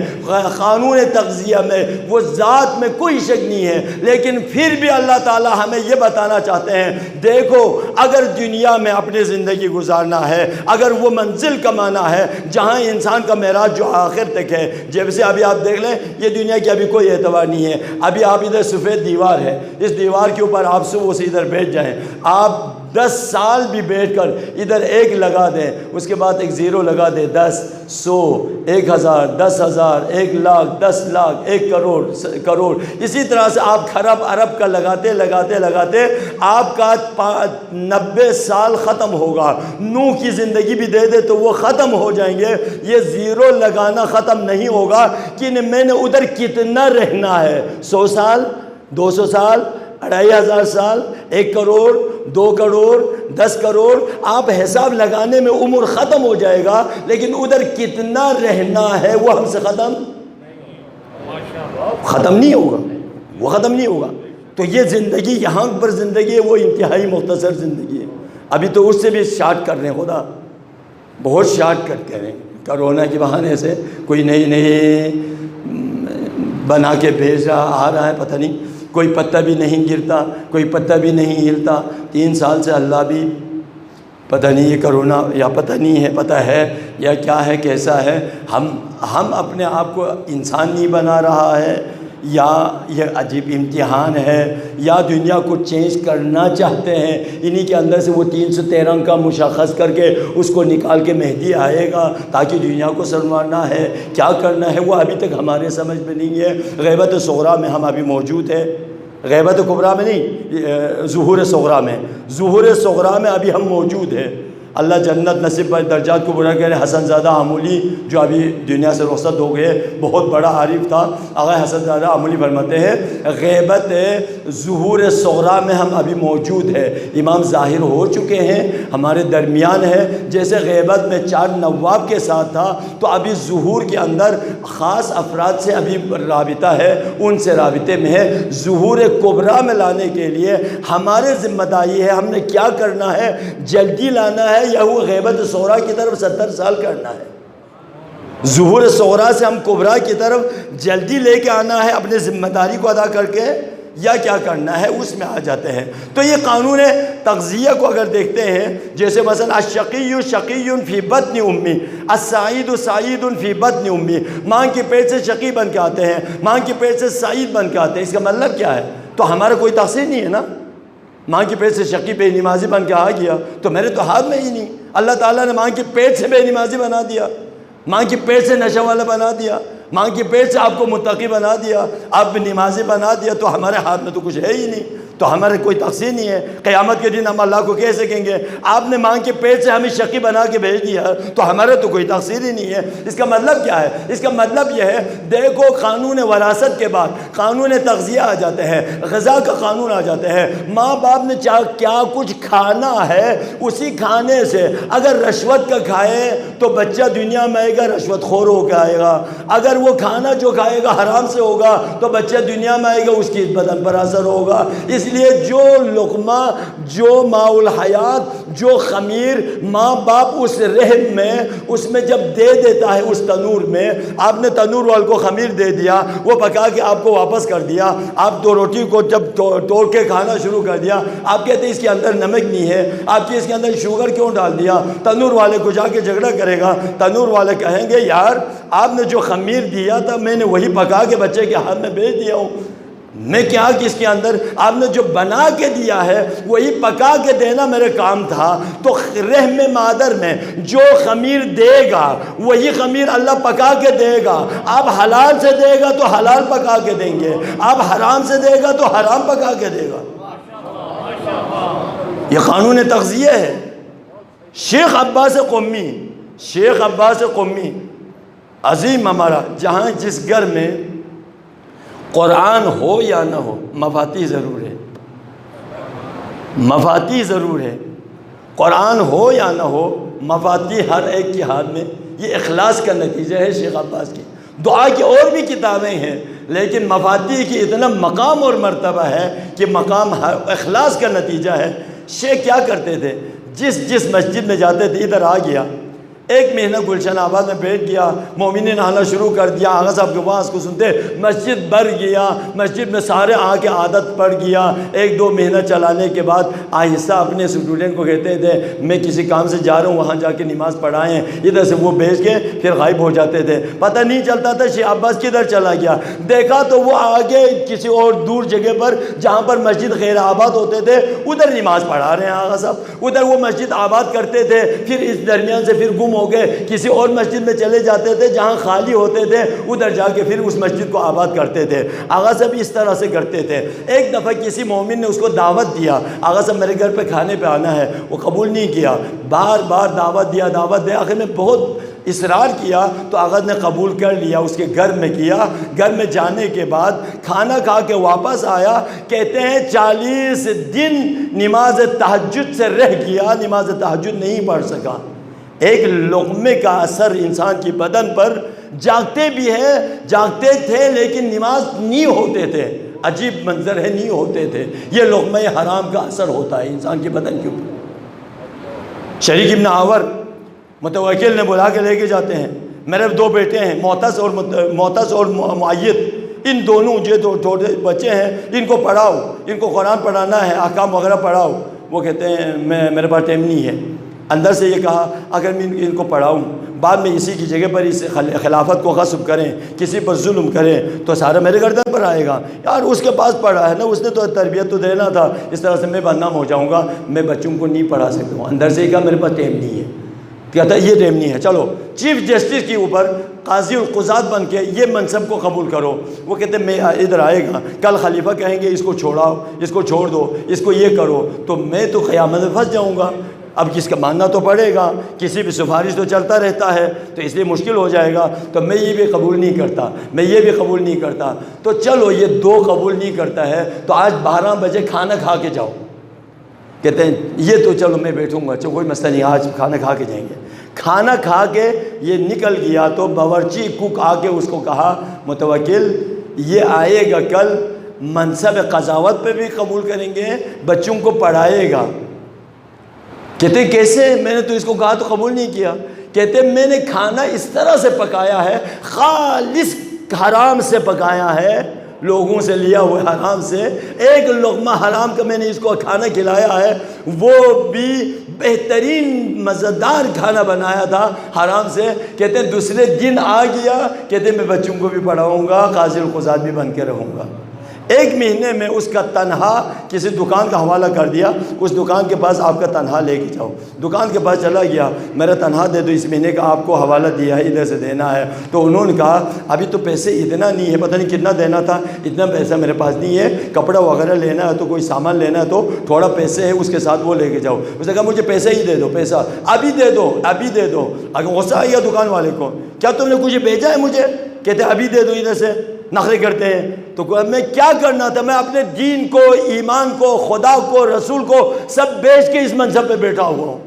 قانون تغذیہ میں وہ ذات میں کوئی شک نہیں ہے، لیکن پھر بھی اللہ تعالیٰ ہمیں یہ بتانا چاہتے ہیں دیکھو اگر دنیا میں اپنی زندگی گزارنا ہے، اگر وہ منزل کمانا ہے جہاں انسان کا معراج جو آخر تک ہے، جیسے ابھی آپ دیکھ لیں یہ دنیا کی ابھی کوئی اعتبار نہیں ہے، ابھی آپ ادھر سفید دیوار ہے، اس دیوار کے اوپر آپ صبح سے ادھر بیٹھ جائیں، آپ 10 سال بھی بیٹھ کر ادھر ایک لگا دیں، اس کے بعد ایک زیرو لگا دیں، 10 100 1000 10,000 1 لاکھ 10 لاکھ 1 کروڑ، اسی طرح سے آپ خرب ارب کا لگاتے لگاتے لگاتے آپ کا 90 سال ختم ہوگا۔ نوح کی زندگی بھی دے دے تو وہ ختم ہو جائیں گے، یہ زیرو لگانا ختم نہیں ہوگا کہ میں نے ادھر کتنا رہنا ہے، 100 سال 200 سال 2500 سال 1 کروڑ 2 کروڑ 10 کروڑ، آپ حساب لگانے میں عمر ختم ہو جائے گا، لیکن ادھر کتنا رہنا ہے وہ ہم سے ختم نہیں ہوگا، وہ ختم نہیں ہوگا۔ تو یہ زندگی یہاں پر زندگی ہے وہ انتہائی مختصر زندگی ہے، ابھی تو اس سے بھی شارٹ کر رہے ہیں، خدا بہت شارٹ کٹ کر رہے ہیں، کرونا کے بہانے سے کوئی نئی بنا کے بھیج رہا آ رہا ہے، پتہ نہیں کوئی پتہ بھی نہیں گرتا، کوئی پتہ بھی نہیں ہلتا۔ 3 سال سے اللہ بھی پتہ نہیں یہ کرونا یا پتہ نہیں ہے، پتہ ہے یا کیا ہے کیسا ہے، ہم اپنے آپ کو انسان نہیں بنا رہا ہے، یا یہ عجیب امتحان ہے، یا دنیا کو چینج کرنا چاہتے ہیں، انہی کے اندر سے وہ 313 کا مشخص کر کے اس کو نکال کے مہدی آئے گا تاکہ دنیا کو سنوارنا ہے، کیا کرنا ہے وہ ابھی تک ہمارے سمجھ میں نہیں ہے۔ غیبت صغریٰ میں ہم ابھی موجود ہیں، غیبت کبریٰ میں نہیں، ظہور صغریٰ میں ابھی ہم موجود ہیں۔ اللہ جنت نصیب پر درجات کو بڑھا کر حسن زادہ عمولی جو ابھی دنیا سے رخصت ہو گئے، بہت بڑا عارف تھا، آقا حسن زادہ عمولی فرماتے ہیں غیبت ظہور صغریٰ میں ہم ابھی موجود ہیں، امام ظاہر ہو چکے ہیں، ہمارے درمیان ہے، جیسے غیبت میں 4 نواب کے ساتھ تھا تو ابھی ظہور کے اندر خاص افراد سے ابھی رابطہ ہے، ان سے رابطے میں ہے۔ ظہور کبریٰ میں لانے کے لیے ہمارے ذمہ داری ہے، ہم نے کیا کرنا ہے، جلدی لانا ہے یا وہ غیبت صغریٰ کی طرف 70 سال کرنا ہے۔ ظہور صغریٰ سے ہم کبریٰ کی طرف جلدی لے کے آنا ہے اپنے ذمہ داری کو ادا کر کے، یا کیا کرنا ہے اس میں آ جاتے ہیں۔ تو یہ قانون تغذیہ کو اگر دیکھتے ہیں، جیسے مثلا الشقی شقی فی بطن امی، السعید سعید فی بطن امی، ماں کے پیٹ سے شقی بن کے آتے ہیں، ماں کے پیٹ سے سعید بن کے آتے ہیں، اس کا مطلب کیا ہے؟ تو ہمارا کوئی تقصیر نہیں ہے نا، ماں کے پیٹ سے شقی بے نمازی بن کے آ گیا تو میرے تو ہاتھ میں ہی نہیں، اللہ تعالیٰ نے ماں کے پیٹ سے بے نمازی بنا دیا، ماں کے پیٹ سے نشہ والا بنا دیا، ماں کے پیٹ سے آپ کو متقی بنا دیا، آپ بھی نمازی بنا دیا، تو ہمارے ہاتھ میں تو کچھ ہے ہی نہیں، تو ہمارے کوئی تقصیر نہیں ہے۔ قیامت کے دن ہم اللہ کو کہہ سکیں گے آپ نے ماں کے پیٹ سے ہمیں شقی بنا کے بھیج دیا، تو ہمارے تو کوئی تقصیر ہی نہیں ہے۔ اس کا مطلب کیا ہے؟ اس کا مطلب یہ ہے، دیکھو قانون وراثت کے بعد قانون تغذیہ آ جاتے ہیں، غذا کا قانون آ جاتے ہیں۔ ماں باپ نے کیا کچھ کھانا ہے، اسی کھانے سے اگر رشوت کا کھائے تو بچہ دنیا میں آئے گا رشوت خور ہو کے آئے گا، اگر وہ کھانا جو کھائے گا حرام سے ہوگا تو بچہ دنیا میں آئے گا، اس کی بدن پر اثر ہوگا۔ اس لیے جو لقمہ، جو ماء الحیات، جو خمیر ماں باپ اس رحم میں، اس میں جب دے دیتا ہے، اس تنور میں، آپ نے تنور والے کو خمیر دے دیا، وہ پکا کے آپ کو واپس کر دیا، آپ دو روٹی کو جب توڑ کے کھانا شروع کر دیا، آپ کہتے ہیں اس کے اندر نمک نہیں ہے، آپ کی اس کے اندر شوگر کیوں ڈال دیا؟ تنور والے کو جا کے جھگڑا کرے گا، تنور والے کہیں گے یار آپ نے جو خمیر دیا تھا میں نے وہی پکا کے بچے کے ہاتھ میں بھیج دیا ہوں، میں کیا کہ اس کے اندر آپ نے جو بنا کے دیا ہے وہی پکا کے دینا میرے کام تھا۔ تو رحم مادر میں جو خمیر دے گا وہی خمیر اللہ پکا کے دے گا۔ آپ حلال سے دے گا تو حلال پکا کے دیں گے، آپ حرام سے دے گا تو حرام پکا کے دے گا۔ یہ قانون تغذیہ ہے۔ شیخ عباس قمی عظیم ہمارا، جہاں جس گھر میں قرآن ہو یا نہ ہو مفاتیح ضرور ہے، مفاتیح ضرور ہے، قرآن ہو یا نہ ہو مفاتیح ہر ایک کے ہاتھ میں۔ یہ اخلاص کا نتیجہ ہے شیخ عباس کی۔ دعا کی اور بھی کتابیں ہیں لیکن مفاتیح کی اتنا مقام اور مرتبہ ہے کہ مقام اخلاص کا نتیجہ ہے۔ شیخ کیا کرتے تھے؟ جس مسجد میں جاتے تھے، ادھر آ گیا، ایک مہینہ گلشن آباد میں بیٹھ گیا، مومنین آنا شروع کر دیا، آغا صاحب کے وعظ کو سنتے، مسجد بھر گیا، مسجد میں سارے آ کے عادت پڑ گیا۔ ایک دو مہینہ چلانے کے بعد آہستہ اپنے اسٹوڈنٹ کو کہتے تھے میں کسی کام سے جا رہا ہوں، وہاں جا کے نماز پڑھائیں، ادھر سے وہ بھیج کے پھر غائب ہو جاتے تھے، پتہ نہیں چلتا تھا شیخ عباس کدھر چلا گیا۔ دیکھا تو وہ آگے کسی اور دور جگہ پر جہاں پر مسجد غیر آباد ہوتے تھے ادھر نماز پڑھا رہے ہیں آغا صاحب، ادھر وہ مسجد آباد کرتے تھے، پھر اس درمیان سے پھر گم ہو گئے، کسی اور مسجد میں چلے جاتے تھے جہاں خالی ہوتے تھے، ادھر جا کے پھر اس مسجد کو آباد کرتے تھے۔ آغا صاحب اس طرح سے کرتے تھے۔ ایک دفعہ کسی مومن نے اس کو دعوت دیا، آغا صاحب میرے گھر پہ کھانے پہ آنا ہے، وہ قبول نہیں کیا، بار بار دعوت دیا، آخر میں بہت اصرار کیا تو آغا نے قبول کر لیا، اس کے گھر میں کیا۔ گھر میں جانے کے بعد کھانا کھا کے واپس آیا، کہتے ہیں 40 دن نماز تہجد سے رہ گیا، نماز تہجد نہیں پڑھ سکا۔ ایک لقمے کا اثر انسان کی بدن پر، جاگتے بھی ہیں، جاگتے تھے لیکن نماز نہیں ہوتے تھے، عجیب منظر ہے، نہیں ہوتے تھے۔ یہ لقمہ حرام کا اثر ہوتا ہے انسان کے بدن کے اوپر۔ شریک ابن عاور متوکل نے بلا کے لے کے جاتے ہیں، میرے دو بیٹے ہیں، معتز اور معید، ان دونوں جو چھوٹے بچے ہیں ان کو پڑھاؤ، ان کو قرآن پڑھانا ہے، احکام وغیرہ پڑھاؤ۔ وہ کہتے ہیں میرے پاس ٹائم نہیں ہے۔ اندر سے یہ کہا اگر میں ان کو پڑھاؤں بعد میں اسی کی جگہ پر اس خلافت کو غصب کریں، کسی پر ظلم کریں تو سارا میرے گردن پر آئے گا، یار اس کے پاس پڑھا ہے نا، اس نے تو تربیت تو دینا تھا، اس طرح سے میں بدنام ہو جاؤں گا، میں بچوں کو نہیں پڑھا سکتا ہوں۔ اندر سے یہ کہا میرے پاس ٹائم نہیں ہے، کہتا ہے یہ ٹائم نہیں ہے، چلو چیف جسٹس کے اوپر قاضی القضات بن کے یہ منصب کو قبول کرو۔ وہ کہتے ہیں میں ادھر آئے گا، کل خلیفہ کہیں گے اس کو چھوڑاؤ، اس کو چھوڑ دو، اس کو یہ کرو، تو میں تو قیامت میں پھنس جاؤں گا۔ اب کس کا ماننا تو پڑے گا، کسی بھی سفارش تو چلتا رہتا ہے، تو اس لیے مشکل ہو جائے گا، تو میں یہ بھی قبول نہیں کرتا، میں یہ بھی قبول نہیں کرتا۔ تو چلو یہ دو قبول نہیں کرتا ہے تو آج 12 بجے کھانا کھا کے جاؤ۔ کہتے ہیں یہ تو چلو میں بیٹھوں گا، چلو کوئی مسئلہ نہیں، آج کھانا کھا کے جائیں گے۔ کھانا کھا کے یہ نکل گیا تو باورچی کوک آ کے اس کو کہا متوکل یہ آئے گا کل منصب قضاوت پہ بھی قبول کریں گے، بچوں کو پڑھائے گا۔ کہتے ہیں کیسے؟ میں نے تو اس کو کہا تو قبول نہیں کیا۔ کہتے ہیں میں نے کھانا اس طرح سے پکایا ہے، خالص حرام سے پکایا ہے، لوگوں سے لیا ہوا حرام سے، ایک لقمہ حرام کا میں نے اس کو کھانا کھلایا ہے، وہ بھی بہترین مزیدار کھانا بنایا تھا حرام سے، کہتے ہیں دوسرے دن آ گیا، کہتے ہیں میں بچوں کو بھی پڑھاؤں گا، قاضی القضات بھی بن کے رہوں گا۔ ایک مہینے میں اس کا تنہا کسی دکان کا حوالہ کر دیا، اس دکان کے پاس آپ کا تنہا لے کے جاؤ، دکان کے پاس چلا گیا، میرا تنہا دے دو، اس مہینے کا آپ کو حوالہ دیا ہے، ادھر سے دینا ہے۔ تو انہوں نے کہا ابھی تو پیسے اتنا نہیں ہے، پتہ نہیں کتنا دینا تھا، اتنا پیسہ میرے پاس نہیں ہے، کپڑا وغیرہ لینا ہے تو کوئی سامان لینا ہے تو تھوڑا پیسے ہے اس کے ساتھ وہ لے کے جاؤ۔ اس نے کہا مجھے پیسے ہی دے دو، پیسہ ابھی دے دو، ابھی دے دو۔ اگر غصہ آ گیا دکان والے کو، کیا تم نے کچھ بھیجا ہے مجھے؟ کہتے ابھی دے دو، ادھر سے نخرے کرتے ہیں۔ تو میں کیا کرنا تھا؟ میں اپنے دین کو، ایمان کو، خدا کو، رسول کو سب بیچ کے اس منصب پہ بیٹھا ہوا ہوں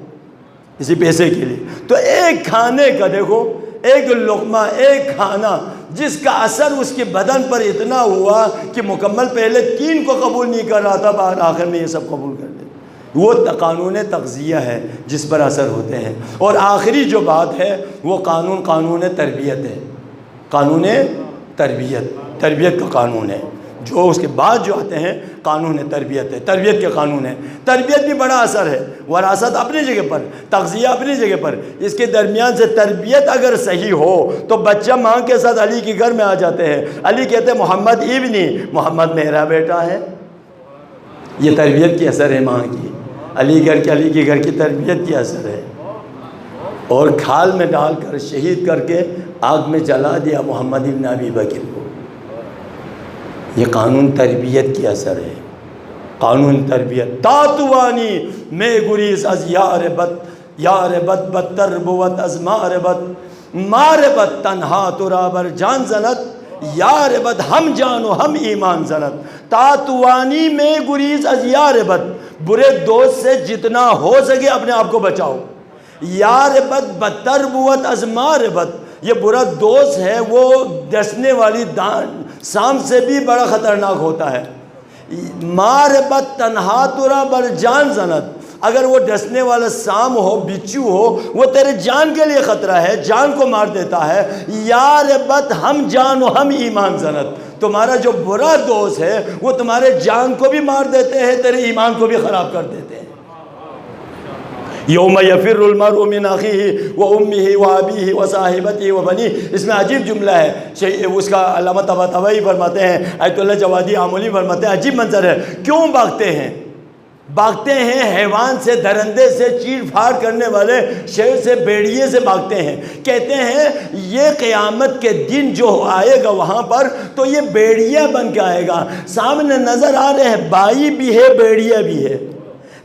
اسی پیسے کے لیے۔ تو ایک کھانے کا دیکھو، ایک لقمہ، ایک کھانا جس کا اثر اس کے بدن پر اتنا ہوا کہ مکمل پہلے 3 کو قبول نہیں کر رہا تھا، بعد آخر میں یہ سب قبول کر لے۔ وہ قانون تغذیہ ہے جس پر اثر ہوتے ہیں۔ اور آخری جو بات ہے وہ قانون تربیت ہے، قانون تربیت کا قانون ہے۔ جو اس کے بعد جو آتے ہیں قانون تربیت ہے، تربیت کے قانون ہے۔ تربیت بھی بڑا اثر ہے، وراثت اپنی جگہ پر، تغذیہ اپنی جگہ پر، اس کے درمیان سے تربیت اگر صحیح ہو تو بچہ ماں کے ساتھ علی کے گھر میں آ جاتے ہیں، علی کہتے ہیں محمد ابنی، محمد میرا بیٹا ہے۔ یہ تربیت کی اثر ہے ماں کی، علی کے گھر کی تربیت کی اثر ہے۔ اور کھال میں ڈال کر شہید کر کے آگ میں جلا دیا محمد ابن ابی بکر کو۔ یہ قانون تربیت کی اثر ہے، قانون تربیت۔ تاتوانی میں گریز از یار بد بدتر بوت از مار بد تنہا ترا بر جان زنت، یار بد ہم جان و ہم ایمان زنت۔ تاتوانی میں گریز از یار بد، برے دوست سے جتنا ہو سکے اپنے آپ کو بچاؤ۔ یار بد بدتر بوت از مار بد، یہ برا دوست ہے، وہ ڈسنے والی سانپ سے بھی بڑا خطرناک ہوتا ہے۔ مار بد تنہا ترا بر جان زنت، اگر وہ ڈسنے والا سانپ ہو، بچھو ہو، وہ تیرے جان کے لیے خطرہ ہے، جان کو مار دیتا ہے۔ یار بد ہم جان و ہم ایمان زنت، تمہارا جو برا دوست ہے وہ تمہارے جان کو بھی مار دیتے ہیں، تیرے ایمان کو بھی خراب کر دیتے ہیں۔ یوم یفر المرء من اخیہ وامہ وابیہ وصاحبتہ وبنیہ، اس میں عجیب جملہ ہے، اس کا علامہ طباطبائی فرماتے ہیں، آیت اللہ جوادی عاملی فرماتے ہیں، عجیب منظر ہے۔ کیوں بھاگتے ہیں؟ بھاگتے ہیں حیوان سے، درندے سے، چیر پھاڑ کرنے والے شیر سے، بیڑیے سے بھاگتے ہیں۔ کہتے ہیں یہ قیامت کے دن جو آئے گا وہاں پر تو یہ بیڑیا بن کے آئے گا، سامنے نظر آ رہے ہیں بائی بھی ہے، بیڑیا بھی ہے،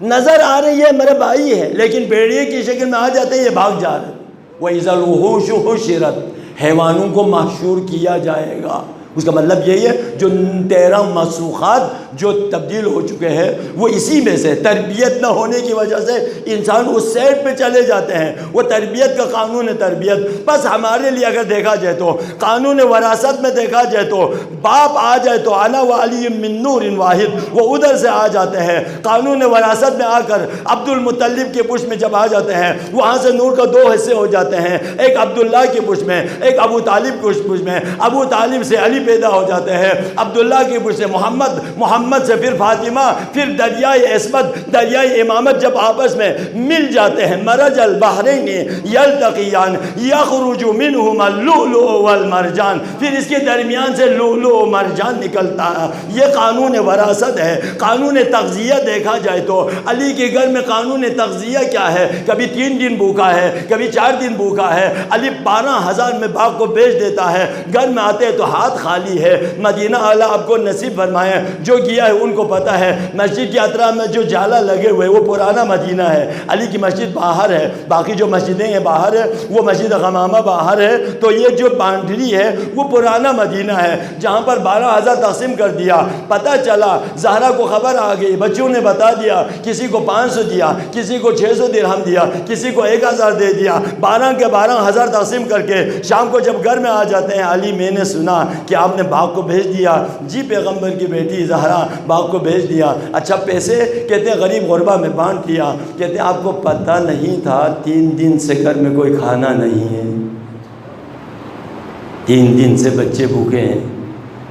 نظر آ رہی ہے میرے بھائی ہے، لیکن بیڑیے کی شکل میں آ جاتے ہیں، یہ بھاگ جا رہے ہیں۔ وَإِذَا الْوُحُوشُ حُشِرَتْ، حیوانوں کو محشور کیا جائے گا۔ اس کا مطلب یہی ہے جو 13 مسوخات جو تبدیل ہو چکے ہیں وہ اسی میں سے، تربیت نہ ہونے کی وجہ سے انسان اس سیٹ پہ چلے جاتے ہیں۔ وہ تربیت کا قانون ہے، تربیت۔ بس ہمارے لیے اگر دیکھا جائے تو قانون وراثت میں دیکھا جائے تو باپ آ جائے تو انا وعلی من نور واحد، وہ ادھر سے آ جاتے ہیں۔ قانون وراثت میں آ کر عبد المطلب کے پشت میں جب آ جاتے ہیں وہاں سے نور کا 2 حصے ہو جاتے ہیں، ایک عبداللہ کے پشت میں، ایک ابو طالب کے پشت میں، ابو طالب سے علی پیدا ہو جاتے ہیں، عبداللہ کی پشت سے محمد سے پھر فاطمہ، پھر دریائے عصمت، دریائے امامت جب آپس میں مل جاتے ہیں، مرج البحرین یلتقیان یخرج منہما اللؤلؤ والمرجان، پھر اس کے درمیان سے لؤلؤ و مرجان نکلتا ہے۔ یہ قانون وراثت ہے۔ قانون تغذیہ دیکھا جائے تو علی کے گھر میں قانون تغذیہ کیا ہے؟ کبھی 3 دن بھوکا ہے، کبھی 4 دن بھوکا ہے، علی 12,000 میں باغ کو بیچ دیتا ہے، گھر میں آتے ہیں تو ہاتھ خالی ہے۔ مدینہ اعلیٰ آپ کو نصیب فرمائے، جو گیا ہے ان کو پتہ ہے، مسجد کے اطراف میں جو جالا لگے ہوئے وہ پرانا مدینہ ہے، علی کی مسجد باہر ہے، باقی جو مسجدیں ہیں باہر ہے، وہ مسجد غمامہ باہر ہے، تو یہ جو باؤنڈری ہے وہ پرانا مدینہ ہے جہاں پر 12,000 تقسیم کر دیا۔ پتہ چلا زہرا کو خبر آ گئی، بچوں نے بتا دیا، کسی کو 500 دیا، کسی کو 600 درہم دیا، کسی کو 1,000 دے دیا، 12 کے 12,000 تقسیم کر کے شام کو جب گھر میں آ جاتے ہیں، علی میں نے سنا کہ آپ نے باغ کو بھیج دیا۔ جی پیغمبر کی بیٹی زہرا باغ کو بھیج دیا۔ اچھا پیسے؟ کہتے ہیں غریب غربا میں بانٹ دیا۔ کہتے ہیں آپ کو پتہ نہیں تھا 3 دن سے گھر میں کوئی کھانا نہیں ہے، 3 دن سے بچے بھوکے ہیں،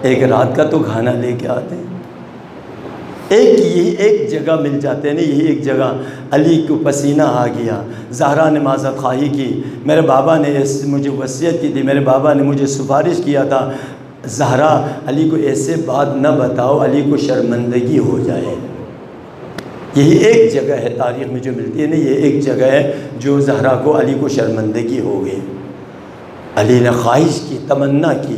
ایک رات کا تو کھانا لے کے آتے ہیں، ایک جگہ مل جاتے ہیں نا، یہی ایک جگہ علی کو پسینہ آ گیا، زہرا نے معذرت خواہی کی، میرے بابا نے مجھے وصیت کی تھی، میرے بابا نے مجھے سفارش کیا تھا، زہرا علی کو ایسے بات نہ بتاؤ علی کو شرمندگی ہو جائے۔ یہی ایک جگہ ہے تاریخ میں جو ملتی ہے نا، یہ ایک جگہ ہے جو زہرا کو علی کو شرمندگی ہو گئی۔ علی نے خواہش کی، تمنا کی،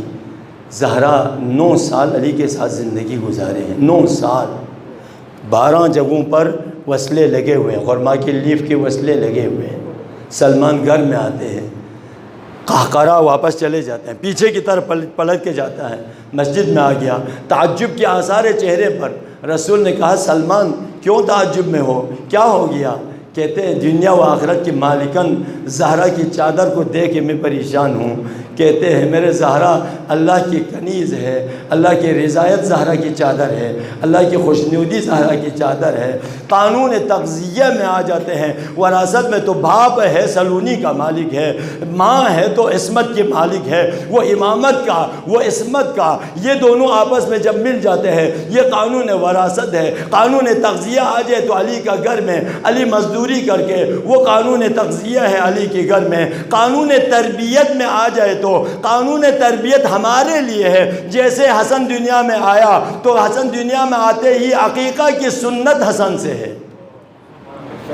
زہرا 9 سال علی کے ساتھ زندگی گزارے ہیں، 9 سال 12 جگہوں پر وصلے لگے ہوئے ہیں، خرما کی لیف کے وصلے لگے ہوئے ہیں۔ سلمان گھر میں آتے ہیں، قہقرہ واپس چلے جاتے ہیں، پیچھے کی طرف پلٹ کے جاتا ہے، مسجد میں آ گیا، تعجب کے آثار چہرے پر۔ رسول نے کہا سلمان کیوں تعجب میں ہو، کیا ہو گیا؟ کہتے ہیں دنیا و آخرت کی مالکن زہرا کی چادر کو دیکھ کے میں پریشان ہوں۔ کہتے ہیں میرے زہرا اللہ کی کنیز ہے، اللہ کی رضایت زہرا کی چادر ہے، اللہ کی خوشنودی زہرا کی چادر ہے۔ قانون تغذیہ میں آ جاتے ہیں، وراثت میں تو باپ ہے سلونی کا مالک ہے، ماں ہے تو عصمت کی مالک ہے، وہ امامت کا وہ عصمت کا، یہ دونوں آپس میں جب مل جاتے ہیں یہ قانون وراثت ہے۔ قانون تغذیہ آ جائے تو علی کا گھر میں علی مزدوری کر کے، وہ قانون تغذیہ ہے علی کے گھر میں۔ قانون تربیت میں آ جائے تو قانون تربیت ہمارے لیے ہے۔ جیسے حسن دنیا میں آیا تو حسن دنیا میں آتے ہی عقیقہ کی سنت حسن سے ہے۔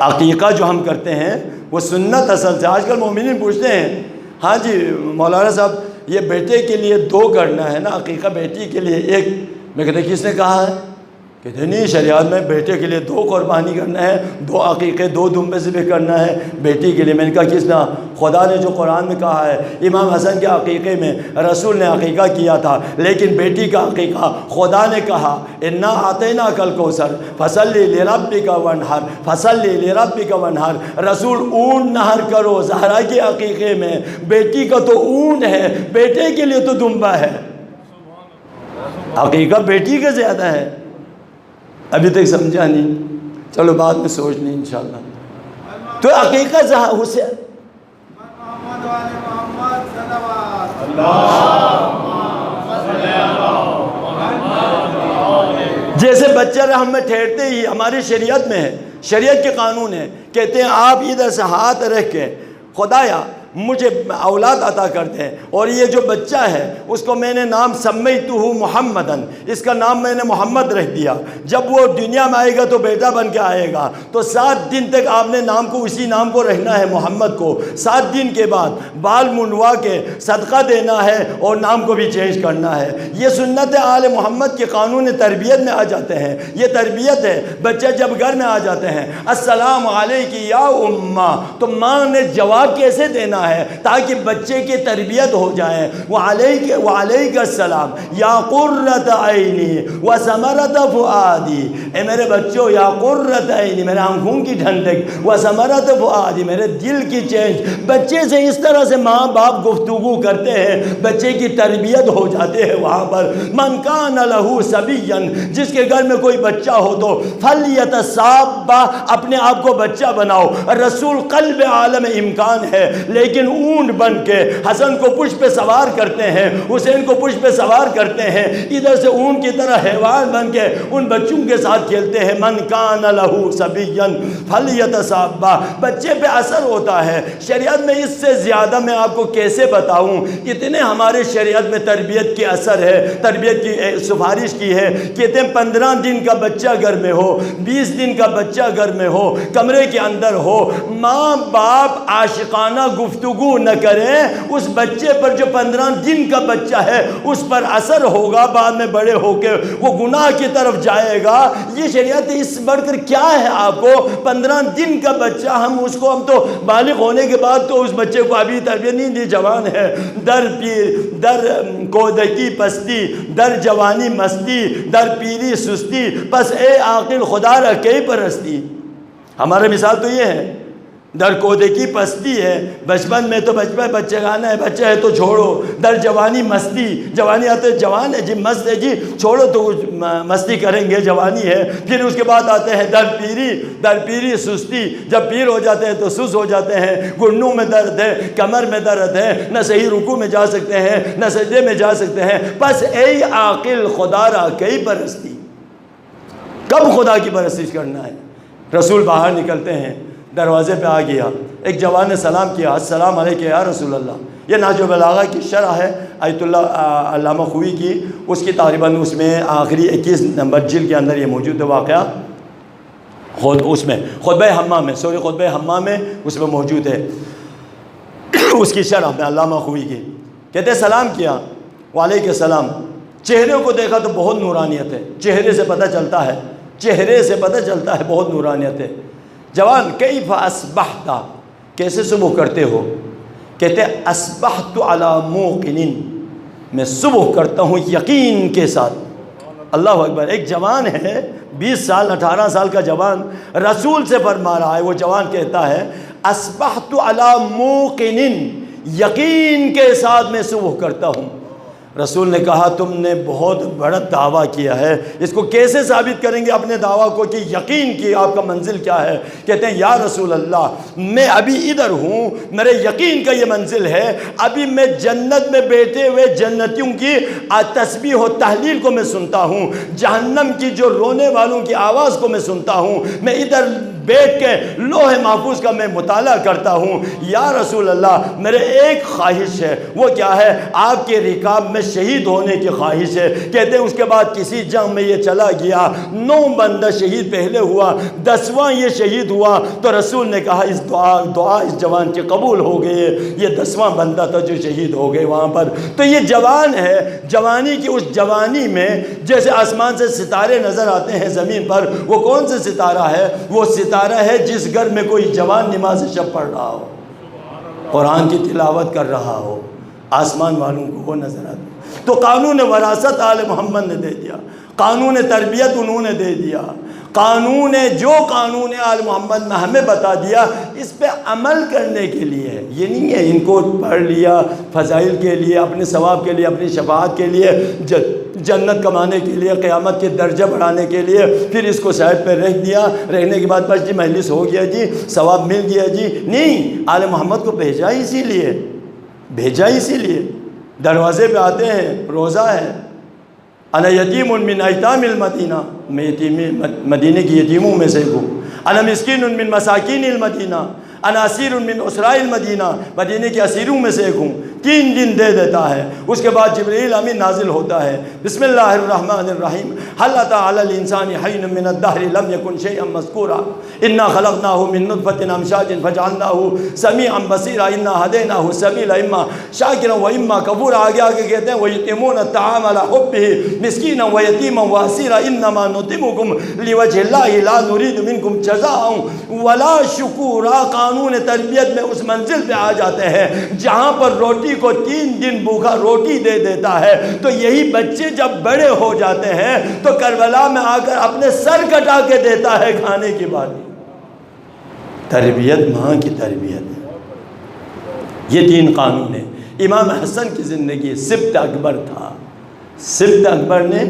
عقیقہ جو ہم کرتے ہیں وہ سنت حسن سے۔ آج کل مومنین پوچھتے ہیں ہاں جی مولانا صاحب یہ بیٹے کے لیے 2 کرنا ہے نا، عقیقہ بیٹی کے لیے 1۔ میں کہتے کس نے کہا ہے؟ کہتے نہیں شریعت میں بیٹے کے لیے 2 قربانی کرنا ہے، 2 عقیقے 2 دمبے ذبح کرنا ہے بیٹی کے لیے۔ میں نے کہا کس نے؟ خدا نے جو قرآن میں کہا ہے۔ امام حسن کے عقیقے میں رسول نے عقیقہ کیا تھا، لیکن بیٹی کا عقیقہ خدا نے کہا انا اعطیناک الکوثر فصلی لربک وانحر فصلی لربک وانحر۔ رسول اونٹ نہر کرو زہرا کے عقیقے میں، بیٹی کا تو اونٹ ہے، بیٹے کے لیے تو دمبا ہے۔ عقیقہ بیٹی کا زیادہ ہے، ابھی تک سمجھا نہیں، چلو بعد میں سوچ لیں انشاءاللہ۔ تو عقیقہ حسین جیسے بچہ رحم میں ٹھہرتے ہی ہماری شریعت میں ہے، شریعت کے قانون ہے، کہتے ہیں آپ ادھر سے ہاتھ رکھ کے خدایا مجھے اولاد عطا کر دیں، اور یہ جو بچہ ہے اس کو میں نے نام سمیتہ محمدن، اس کا نام میں نے محمد رکھ دیا۔ جب وہ دنیا میں آئے گا تو بیٹا بن کے آئے گا، تو 7 دن تک آپ نے نام کو اسی نام کو رہنا ہے محمد کو۔ 7 دن کے بعد بال منڈوا کے صدقہ دینا ہے اور نام کو بھی چینج کرنا ہے۔ یہ سنت آل محمد کے قانون تربیت میں آ جاتے ہیں، یہ تربیت ہے۔ بچہ جب گھر میں آ جاتے ہیں السلام علیک یا امہ، تو ماں نے جواب کیسے دینا ہے تاکہ بچے کی تربیت ہو جائے۔ وعلیک السلام یا قرۃ عینی وثمرۃ فؤادی، اے میرے بچوں یا قرۃ عینی میرے آنکھوں کی ٹھنڈک، وثمرۃ فؤادی میرے دل کی چینج۔ بچے سے اس طرح سے ماں باپ گفتگو کرتے ہیں، بچے کی تربیت ہو جاتے ہیں وہاں پر۔ من کان لہ صبیا، جس کے گھر میں کوئی بچہ ہو تو فلیتسابہ، اپنے آپ کو بچہ بناؤ۔ رسول قلب عالم امکان ہے، لیکن اونٹ بن کے حسن کو پشت پہ سوار کرتے ہیں، حسین کو پشت پہ سوار کرتے ہیں، ادھر سے اونٹ کی طرح حیوان بن کے ان بچوں کے ساتھ کھیلتے ہیں۔ من کان لہ صبیا فلیتسابہ، بچے پہ اثر ہوتا ہے۔ شریعت میں اس سے زیادہ میں آپ کو کیسے بتاؤں، اتنے ہمارے شریعت میں تربیت کے اثر ہے، تربیت کی سفارش کی ہے۔ کہتے ہیں 15 دن کا بچہ گھر میں ہو، 20 دن کا بچہ گھر میں ہو، کمرے کے اندر ہو، ماں باپ عاشقانہ گفتگو نہ کریں، اس بچے پر جو 15 دن کا بچہ ہے اس پر اثر ہوگا، بعد میں بڑے ہو کے وہ گناہ کی طرف جائے گا۔ یہ شریعت اس بڑھ کر کیا ہے آپ کو؟ 15 دن کا بچہ ہم تو بالغ ہونے کے بعد تو اس بچے کو ابھی تربیت نہیں دی، جوان ہے، در کودکی پستی، در جوانی مستی، در پیری سستی، پس اے عاقل خدا رکھے پرستی۔ ہمارے مثال تو یہ ہے در کودے کی پستی ہے، بچپن میں تو بچگانہ ہے، بچہ ہے تو چھوڑو، در جوانی مستی، جوانی آتے جوان ہے جی، مست ہے جی، چھوڑو تو مستی کریں گے، جوانی ہے۔ پھر اس کے بعد آتے ہیں در پیری سستی، جب پیر ہو جاتے ہیں تو سست ہو جاتے ہیں، گھٹنوں میں درد ہے، کمر میں درد ہے، نہ صحیح رکوع میں جا سکتے ہیں نہ سجدے میں جا سکتے ہیں۔ پس ای عاقل خدا را کئی پرستی، کب خدا کی پرستش کرنا ہے؟ رسول باہر نکلتے ہیں، دروازے پہ آ گیا، ایک جوان نے سلام کیا، السلام علیکم یا رسول اللہ۔ یہ نہج البلاغہ کی شرح ہے آیت اللہ علامہ خوئی کی، اس کی تقریباً اس میں آخری 21 نمبر جلد کے اندر یہ موجود ہے واقعہ، اس میں خطبہ حمام میں خطبہ حمام میں اس میں موجود ہے، اس کی شرح میں علامہ خوئی کی۔ کہتے سلام کیا، وعلیکم السلام، چہرے کو دیکھا تو بہت نورانیت ہے، چہرے سے پتہ چلتا ہے بہت نورانیت ہے۔ جوان کیف اصبحت، کیسے صبح کرتے ہو؟ کہتے اصبحت علی موقن، میں صبح کرتا ہوں یقین کے ساتھ۔ اللہ اکبر، ایک جوان ہے 20 سال 18 سال کا جوان رسول سے فرما رہا ہے، وہ جوان کہتا ہے اصبحت علی موقن، یقین کے ساتھ میں صبح کرتا ہوں۔ رسول نے کہا تم نے بہت بڑا دعویٰ کیا ہے، اس کو کیسے ثابت کریں گے اپنے دعویٰ کو کہ یقین کی آپ کا منزل کیا ہے؟ کہتے ہیں یا رسول اللہ میں ابھی ادھر ہوں، میرے یقین کا یہ منزل ہے، ابھی میں جنت میں بیٹھے ہوئے جنتیوں کی تسبیح و تحلیل کو میں سنتا ہوں، جہنم کی جو رونے والوں کی آواز کو میں سنتا ہوں، میں ادھر بیٹھ کے لوح محفوظ کا میں مطالعہ کرتا ہوں۔ یا رسول اللہ میرے ایک خواہش ہے، وہ کیا ہے؟ آپ کے رکاب میں شہید ہونے کی خواہش ہے۔ کہتے ہیں اس کے بعد کسی جنگ میں یہ چلا گیا، 9 بندہ شہید پہلے ہوا، 10واں یہ شہید ہوا، تو رسول نے کہا اس دعا اس جوان کی قبول ہو گئی، یہ 10واں بندہ تھا جو شہید ہو گئے وہاں پر۔ تو یہ جوان ہے، جوانی کی اس جوانی میں جیسے آسمان سے ستارے نظر آتے ہیں زمین پر، وہ کون سے ستارہ ہے؟ وہ ستارہ ہے جس گھر میں کوئی جوان نماز شب پڑھ رہا ہو، قرآن کی تلاوت کر رہا ہو، آسمان والوں کو وہ نظر آتا ہے۔ تو قانون وراثت آل محمد نے دے دیا، قانون تربیت انہوں نے دے دیا، قانون آل محمد نے ہمیں بتا دیا، اس پہ عمل کرنے کے لیے، یہ نہیں ہے ان کو پڑھ لیا فضائل کے لیے، اپنے ثواب کے لیے، اپنی شفاعت کے لیے، جنت کمانے کے لیے، قیامت کے درجہ بڑھانے کے لیے، پھر اس کو سائڈ پہ رکھ دیا، رہنے کے بعد بس جی مجلس ہو گیا جی، ثواب مل گیا جی، نہیں، آل محمد کو بھیجا اسی لیے۔ دروازے پہ آتے ہیں، روزہ ہے، انا یتیم من ایتام المدینہ، میں مدینے کی یتیموں میں سے ہوں، انا مسکین من مساکین المدینہ، انا اسیر من اسراء المدینہ، مدینے کے اسیروں میں سے ایک ہوں۔ 3 دن دے دیتا ہے، اس کے بعد جبرائیل امین نازل ہوتا ہے، بسم اللہ الرحمن الرحیم، هل اتى على الانسان حين من الدهر لم يكن شيئا مذكورا انا خلقناه من نطفة امشاج فجعلناه سميعا بصيرا انا هديناه السبيل اما شاكرا واما كفورا۔ آگے کہتے ہیں وَيُطْعِمُونَ الطَّعَامَ عَلَى حُبِّهِ مسكينا ويتيما واسيرا انما نطعمكم لوجه الله لا نريد منكم جزاء ولا شكورا۔ قانون تربیت میں اس منزل پہ آ جاتے ہیں جہاں پر روٹی کو 3 دن بھوکا روٹی دے دیتا ہے، تو یہی بچے جب بڑے ہو جاتے ہیں تو کربلا میں آ کر اپنے سر کٹا کے دیتا ہے کھانے کی بات۔ تربیت ماں کی تربیت ہے، یہ 3 قانون ہیں۔ امام حسن کی زندگی سبت اکبر تھا، سبت اکبر نے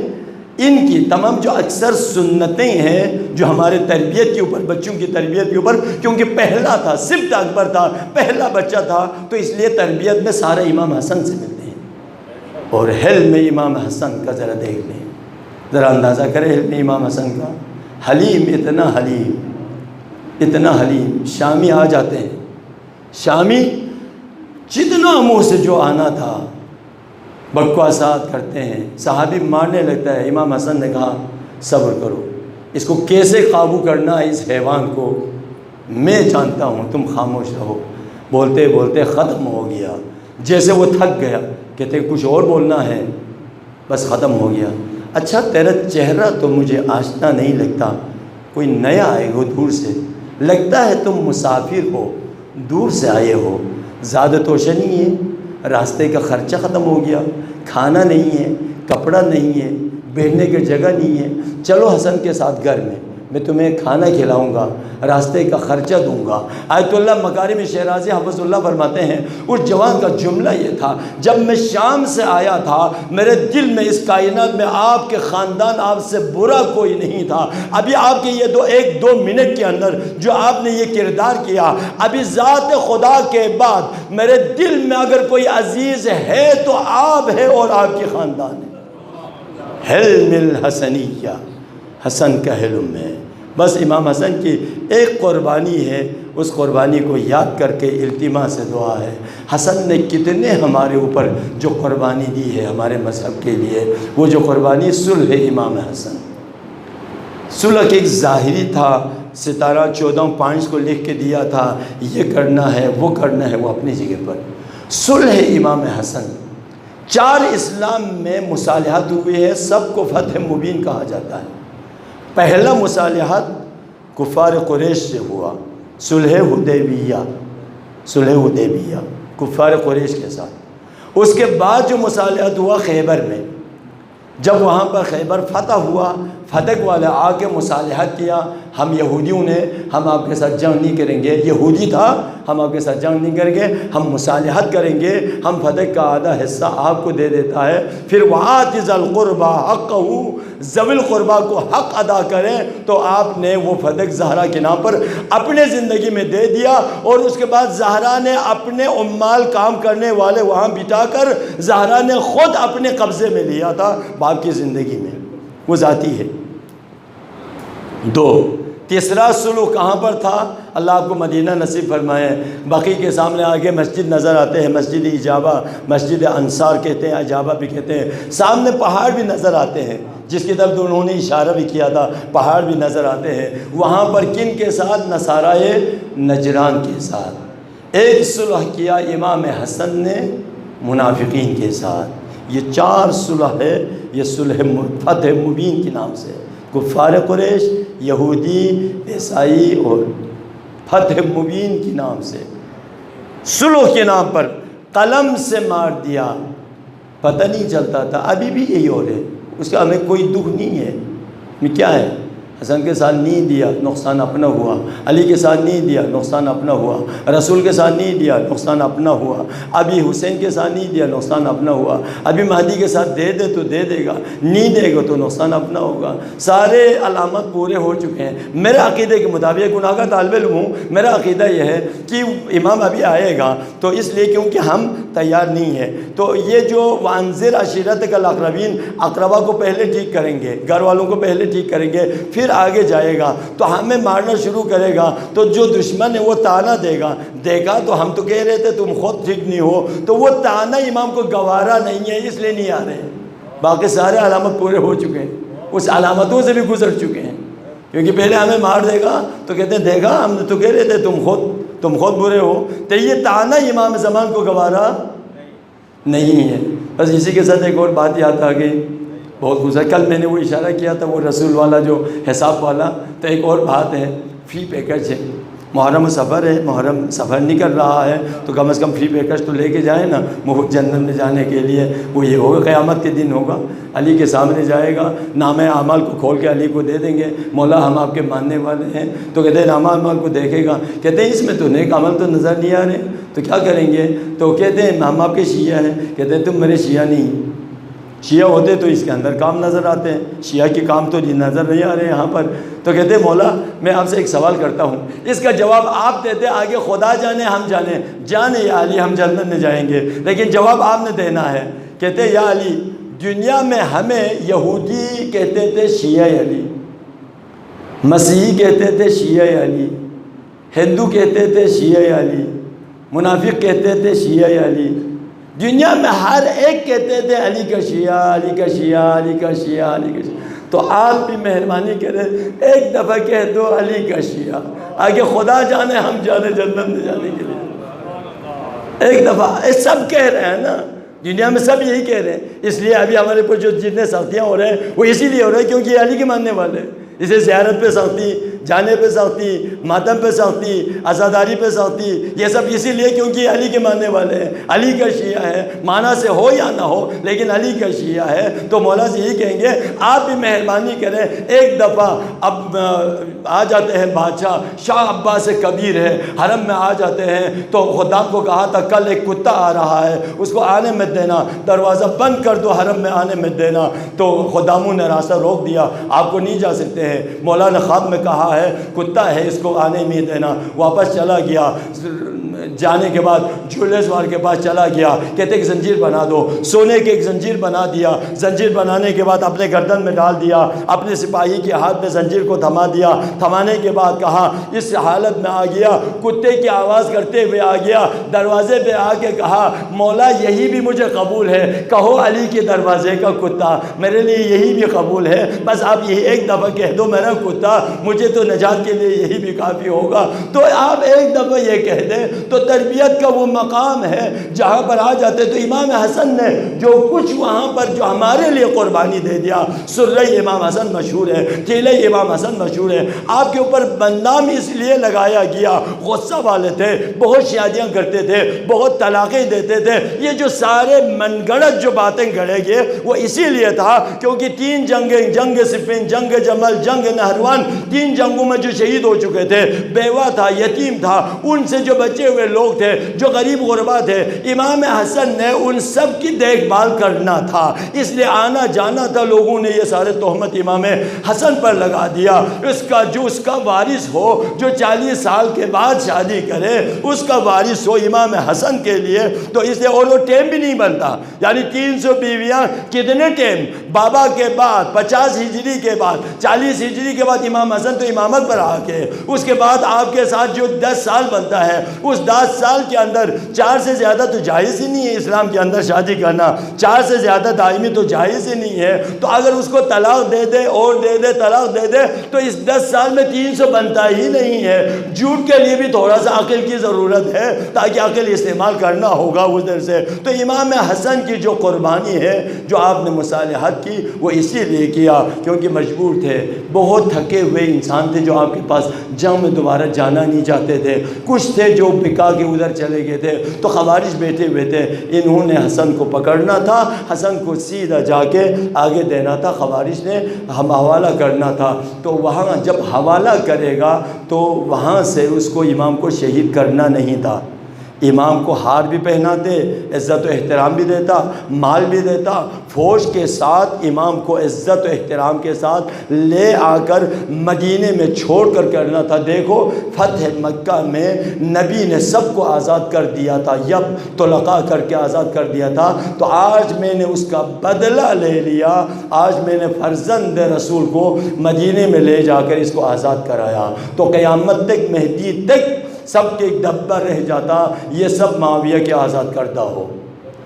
ان کی تمام جو اکثر سنتیں ہیں جو ہمارے تربیت کے اوپر، بچوں کی تربیت کے اوپر، کیونکہ پہلا تھا، سبت اکبر تھا، پہلا بچہ تھا، تو اس لیے تربیت میں سارے امام حسن سے ملتے ہیں۔ اور حلم امام حسن کا ذرا دیکھ لیں، ذرا اندازہ کریں حلم امام حسن کا، حلیم، اتنا حلیم۔ شامی آ جاتے ہیں، شامی جتنا منہ سے جو آنا تھا بکواسات کرتے ہیں، صحابی مارنے لگتا ہے۔ امام حسن نے کہا صبر کرو، اس کو کیسے قابو کرنا ہے اس حیوان کو میں جانتا ہوں، تم خاموش رہو۔ بولتے بولتے ختم ہو گیا، جیسے وہ تھک گیا، کہتے کچھ اور بولنا ہے، بس ختم ہو گیا۔ اچھا تیرا چہرہ تو مجھے آشنا نہیں لگتا، کوئی نیا آئے ہو دور سے، لگتا ہے تم مسافر ہو، دور سے آئے ہو، زیادہ توشہ نہیں ہے، راستے کا خرچہ ختم ہو گیا، کھانا نہیں ہے، کپڑا نہیں ہے، بیٹھنے کی جگہ نہیں ہے، چلو حسن کے ساتھ گھر میں میں تمہیں کھانا کھلاؤں گا، راستے کا خرچہ دوں گا۔ آیت اللہ مکارم شیرازی حفظ اللہ فرماتے ہیں اس جوان کا جملہ یہ تھا، جب میں شام سے آیا تھا میرے دل میں اس کائنات میں آپ کے خاندان آپ سے برا کوئی نہیں تھا، ابھی آپ کے یہ ایک دو منٹ کے اندر جو آپ نے یہ کردار کیا، ابھی ذات خدا کے بعد میرے دل میں اگر کوئی عزیز ہے تو آپ ہے اور آپ کے خاندان ہے۔ حلم الحسنیہ، حسن کا حلم ہے۔ بس امام حسن کی ایک قربانی ہے، اس قربانی کو یاد کر کے التماس سے دعا ہے۔ حسن نے کتنے ہمارے اوپر جو قربانی دی ہے ہمارے مذہب کے لیے، وہ جو قربانی صلح امام حسن، صلح کے ایک ظاہری تھا، ستارہ 14 پوائنٹس کو لکھ کے دیا تھا، یہ کرنا ہے وہ کرنا ہے، وہ اپنی جگہ پر۔ صلح امام حسن، 4 اسلام میں مصالحات ہوئے ہیں، سب کو فتح مبین کہا جاتا ہے۔ پہلا مصالحات کفار قریش سے ہوا، صلح حدیبیہ، صلح حدیبیہ کفار قریش کے ساتھ۔ اس کے بعد جو مصالحات ہوا خیبر میں، جب وہاں پر خیبر فتح ہوا، فتح والے آ کے مصالحت کیا، ہم یہودیوں نے ہم آپ کے ساتھ جنگ نہیں کریں گے، یہودی تھا، ہم آپ کے ساتھ جنگ نہیں کریں گے، ہم مصالحت کریں گے، ہم فتح کا آدھا حصہ آپ کو دے دیتا ہے، پھر وَآتِ ذَا الْقُرْبَى حَقَّهُ، ذوی القربہ کو حق ادا کریں، تو آپ نے وہ فتح زہرا کے نام پر اپنے زندگی میں دے دیا، اور اس کے بعد زہرا نے اپنے عمال کام کرنے والے وہاں بٹا کر زہرا نے خود اپنے قبضے میں لیا تھا باپ کی زندگی میں، وہ ذاتی ہے۔ 2 تیسرا صلح کہاں پر تھا؟ اللہ آپ کو مدینہ نصیب فرمائے، بقیع کے سامنے آگے مسجد نظر آتے ہیں، مسجد اجابہ، مسجد انصار کہتے ہیں، اجابہ بھی کہتے ہیں، سامنے پہاڑ بھی نظر آتے ہیں جس کی طرف انہوں نے اشارہ بھی کیا تھا، پہاڑ بھی نظر آتے ہیں۔ وہاں پر کن کے ساتھ؟ نصارائے نجران کے ساتھ ایک صلح کیا امام حسن نے منافقین کے ساتھ۔ یہ 4 صلح ہے، یہ صلح فتح مبین کے نام سے، کفار قریش، یہودی، عیسائی اور فتح مبین کے نام سے، صلح کے نام پر قلم سے مار دیا، پتہ نہیں چلتا تھا، ابھی بھی یہی ہو رہے، اس کا ہمیں کوئی دکھ نہیں ہے۔ کیا ہے؟ حسن کے ساتھ نہیں دیا، نقصان اپنا ہوا، علی کے ساتھ نہیں دیا، نقصان اپنا ہوا، رسول کے ساتھ نہیں دیا، نقصان اپنا ہوا، ابھی حسین کے ساتھ نہیں دیا، نقصان اپنا ہوا، ابھی مہدی کے ساتھ دے دے تو دے دے گا، نہیں دے گا تو نقصان اپنا ہوگا۔ سارے علامات پورے ہو چکے ہیں۔ میرے عقیدے کے مطابق، گناہ کا طالب علم ہوں، میرا عقیدہ یہ ہے کہ امام ابھی آئے گا، تو اس لیے کیونکہ ہم تیار نہیں ہیں، تو یہ جو وانذر عشیرتک الاقربین، اقربا کو پہلے ٹھیک کریں گے، گھر والوں کو پہلے ٹھیک کریں گے، پھر آگے جائے گا تو ہمیں مارنا شروع کرے گا، تو جو دشمن ہے وہ تانا دے گا تو ہم تو کہہ رہے تھے تم خود ٹھیک نہیں ہو، تو وہ تانا امام کو گوارا نہیں ہے، اس لیے نہیں آ رہے۔ باقی سارے علامت پورے ہو چکے ہیں، اس علامتوں سے بھی گزر چکے ہیں، کیونکہ پہلے ہمیں مار دے گا تو کہتے ہیں دیکھا ہم تو کہہ رہے تھے تم خود برے ہو، تو یہ تانا امام زمان کو گوارا نہیں ہے۔ بس اسی کے ساتھ ایک اور بات یاد آ گئی، بہت گزر، کل میں نے وہ اشارہ کیا تھا وہ رسول والا جو حساب والا، تو ایک اور بات ہے، فری پیکج ہے، محرم سفر ہے، محرم سفر نہیں کر رہا ہے تو کم از کم فری پیکج تو لے کے جائیں نا، مفت جنت میں جانے کے لیے۔ وہ یہ ہوگا، قیامت کے دن ہوگا، علی کے سامنے جائے گا، نامہ اعمال کو کھول کے علی کو دے دیں گے، مولا ہم آپ کے ماننے والے ہیں، تو کہتے ہیں نامہ اعمال کو دیکھے گا، کہتے ہیں اس میں تو نیک عمل تو نظر نہیں آ رہے، تو کیا کریں گے؟ تو کہتے ہیں ہم آپ کے شیعہ ہیں، کہتے ہیں تم میرے شیعہ نہیں، شیعہ ہوتے تو اس کے اندر کام نظر آتے ہیں، شیعہ کے کام تو نظر نہیں آ رہے یہاں پر۔ تو کہتے ہیں مولا میں آپ سے ایک سوال کرتا ہوں، اس کا جواب آپ دیتے، آگے خدا جانے ہم جانے یا علی ہم جنت میں جائیں گے، لیکن جواب آپ نے دینا ہے۔ کہتے ہیں یا علی، دنیا میں ہمیں یہودی کہتے تھے شیعہ علی، مسیحی کہتے تھے شیعہ علی، ہندو کہتے تھے شیعہ علی، منافق کہتے تھے شیعہ علی، دنیا میں ہر ایک کہتے تھے علی کا شیعہ، علی کا شیعہ، علی کا شیعہ، علی کا شیعہ۔ تو آپ بھی مہربانی کریں، ایک دفعہ کہہ دو علی کا شیعہ، آگے خدا جانے ہم جانے جنت میں جانے کے لیے۔ ایک دفعہ سب کہہ رہے ہیں نا، دنیا میں سب یہی کہہ رہے ہیں، اس لیے ابھی ہمارے پر جو جتنے سختیاں ہو رہے ہیں وہ اسی لیے ہو رہے ہیں کیونکہ یہ علی کے ماننے والے ہیں۔ اسے زیارت پہ سختی جانے پہ سختی، ماتم پہ سختی، عزاداری پہ سختی، یہ سب اسی لیے کیونکہ علی کے ماننے والے ہیں، علی کا شیعہ ہے، معنی سے ہو یا نہ ہو لیکن علی کا شیعہ ہے۔ تو مولا سے یہی کہیں گے آپ بھی مہربانی کریں، ایک دفعہ اب آ جاتے ہیں بادشاہ شاہ عباس کبیر ہے، حرم میں آ جاتے ہیں تو خدام کو کہا تھا کل ایک کتا آ رہا ہے اس کو آنے مت دینا، دروازہ بند کر دو، حرم میں آنے مت دینا۔ تو خداموں نے راستہ روک دیا، آپ کو نہیں جا سکتے ہیں۔ مولا نے خواب میں کہا ہے کتا ہے اس کو آنے نہیں دینا، واپس چلا گیا۔ جانے کے بعد جولے سوار کے پاس چلا گیا، کہتے ایک زنجیر بنا دو، سونے کے ایک زنجیر بنا دیا، زنجیر بنانے کے بعد اپنے گردن میں ڈال دیا، اپنے سپاہی کے ہاتھ میں زنجیر کو تھما دیا، تھمانے کے بعد کہا اس حالت میں آ گیا، کتے کی آواز کرتے ہوئے آ گیا، دروازے پہ آ کے کہا مولا یہی بھی مجھے قبول ہے، کہو علی کے دروازے کا کتا، میرے لیے یہی بھی قبول ہے، بس آپ یہی ایک دفعہ کہہ دو میرا کتا، مجھے تو نجات کے لیے یہی بھی کافی ہوگا۔ تو آپ ایک دفعہ یہ کہہ دیں تو تربیت کا وہ مقام ہے جہاں پر آ جاتے۔ تو امام حسن نے جو کچھ وہاں پر جو ہمارے لیے قربانی دے دیا، سرہ امام حسن مشہور ہے، قلعہ امام حسن مشہور ہے، آپ کے اوپر بدنام اس لیے لگایا گیا، غصہ والے تھے، بہت شادیاں کرتے تھے، بہت طلاقیں دیتے تھے، یہ جو سارے من گڑت جو باتیں گڑے گئے وہ اسی لیے تھا کیونکہ 3 جنگیں، جنگ صفین، جنگ جمل، جنگ نہروان، 3 جنگوں میں جو شہید ہو چکے تھے، بیوہ تھا، یتیم تھا، ان سے جو بچے ہوئے لوگ تھے، جو غریب غربا تھے، امام حسن نے ان سب کی دیکھ بھال کرنا تھا، اس لیے آنا جانا تھا۔ لوگوں نے یہ سارے تہمت امام حسن پر لگا دیا، اس کا وارث ہو جو 40 سال کے بعد شادی کرے، اس کا وارث ہو امام حسن کے لیے، تو اس لیے اور وہ ٹیم بھی نہیں بنتا، یعنی 300 بیویاں کتنے ٹیم، بابا کے بعد 50 ہجری کے بعد 40 ہجری کے بعد امام حسن تو امامت پر آ کے، اس کے بعد آپ کے ساتھ جو 10 سال بنتا ہے، اس 10 سال کے اندر 4 سے زیادہ تو جائز ہی نہیں ہے اسلام کے اندر شادی کرنا، 4 سے زیادہ دائمی تو جائز ہی نہیں ہے۔ تو اگر اس کو طلاق دے دے اور دے دے، طلاق دے دے تو اس 10 سال میں 300 بنتا ہی نہیں ہے۔ جھوٹ کے لیے بھی تھوڑا سا عقل کی ضرورت ہے تاکہ عقل استعمال کرنا ہوگا ادھر سے۔ تو امام حسن کی جو قربانی ہے، جو آپ نے مصالحت کی، وہ اسی لیے کیا کیونکہ مجبور تھے، بہت تھکے ہوئے انسان تھے جو آپ کے پاس جنگ میں دوبارہ جانا نہیں چاہتے تھے، کچھ تھے جو بکا کے ادھر چلے گئے تھے، تو خوارج بیٹھے ہوئے تھے، انہوں نے حسن کو پکڑنا تھا، حسن کو سیدھا جا کے آگے دینا تھا، خوارج نے ہم حوالہ کرنا تھا۔ تو وہاں جب حوالہ کرے گا تو وہاں سے اس کو امام کو شہید کرنا نہیں تھا، امام کو ہار بھی پہناتے، عزت و احترام بھی دیتا، مال بھی دیتا، فوج کے ساتھ امام کو عزت و احترام کے ساتھ لے آ کر مدینے میں چھوڑ کر کرنا تھا۔ دیکھو فتح مکہ میں نبی نے سب کو آزاد کر دیا تھا، یب طلقاء کر کے آزاد کر دیا تھا، تو آج میں نے اس کا بدلہ لے لیا، آج میں نے فرزند رسول کو مدینے میں لے جا کر اس کو آزاد کرایا۔ تو قیامت تک مہدی تک سب کے ایک دبہ رہ جاتا، یہ سب معاویہ کے آزاد کردہ ہو،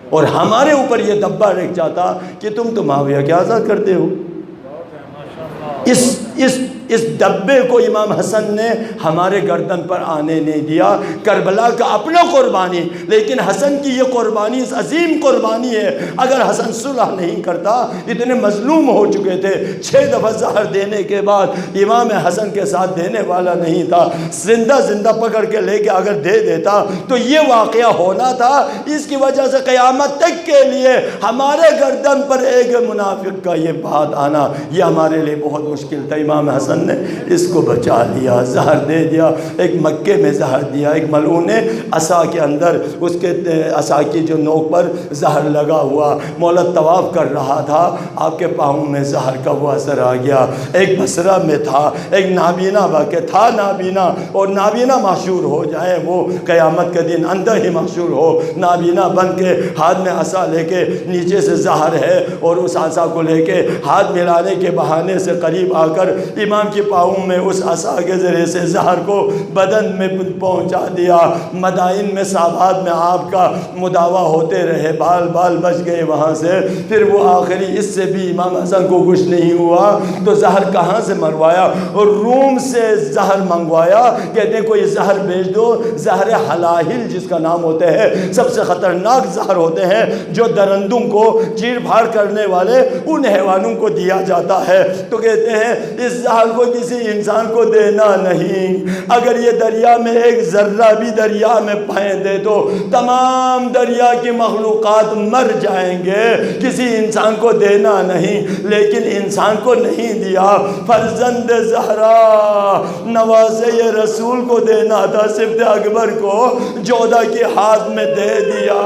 اور ہمارے اوپر یہ دبہ رہ جاتا کہ تم تو معاویہ کے آزاد کرتے ہو۔ اس ڈبے کو امام حسن نے ہمارے گردن پر آنے نہیں دیا۔ کربلا کا اپنا قربانی، لیکن حسن کی یہ قربانی اس عظیم قربانی ہے۔ اگر حسن صلح نہیں کرتا، اتنے مظلوم ہو چکے تھے، 6 دفعہ زہر دینے کے بعد امام حسن کے ساتھ دینے والا نہیں تھا، زندہ پکڑ کے لے کے اگر دے دیتا تو یہ واقعہ ہونا تھا۔ اس کی وجہ سے قیامت تک کے لیے ہمارے گردن پر ایک منافق کا یہ بات آنا، یہ ہمارے لیے بہت مشکل تھا۔ امام حسن نے اس کو بچا لیا، زہر دے دیا، ایک مکے میں زہر دیا، ایک ملعون نے عصا کے اندر، اس کے عصا کی جو نوک پر زہر لگا ہوا، مولا طواف کر رہا تھا، آپ کے پاؤں میں زہر کا وہ اثر آ گیا۔ ایک بصرہ میں تھا، ایک نابینا واقع تھا، نابینا، اور نابینا محشور ہو جائے وہ قیامت کے دن اندر ہی محشور ہو، نابینا بن کے ہاتھ میں عصا لے کے، نیچے سے زہر ہے اور اس عصا کو لے کے ہاتھ ملانے کے بہانے سے قریب آ کر امام کے پاؤں میں اس عصا کے ذریعے سے زہر کو بدن میں پہنچا دیا۔ مدائن میں صحابات میں آپ کا مداوا ہوتے رہے، بال بچ گئے وہاں سے۔ پھر وہ آخری اس سے بھی امام حسن کو کچھ نہیں ہوا تو زہر کہاں سے مروایا؟ اور روم سے زہر منگوایا، کہتے ہیں کوئی زہر بھیج دو، زہر حلاہل جس کا نام ہوتا ہے، سب سے خطرناک زہر ہوتے ہیں جو درندوں کو چیر پھاڑ کرنے والے ان حیوانوں کو دیا جاتا ہے۔ تو کہتے ہیں اس زہر آپ کو کسی انسان کو دینا نہیں۔ اگر یہ دریا میں ایک ذرہ بھی دریا میں پھینک دے تو تمام دریا کی مخلوقات مر جائیں گے، کسی انسان کو دینا نہیں، لیکن انسان کو نہیں دیا۔ فرزند زہرا نواسے رسول کو دینا تھا، صفت اکبر کو جودہ کے ہاتھ میں دے دیا۔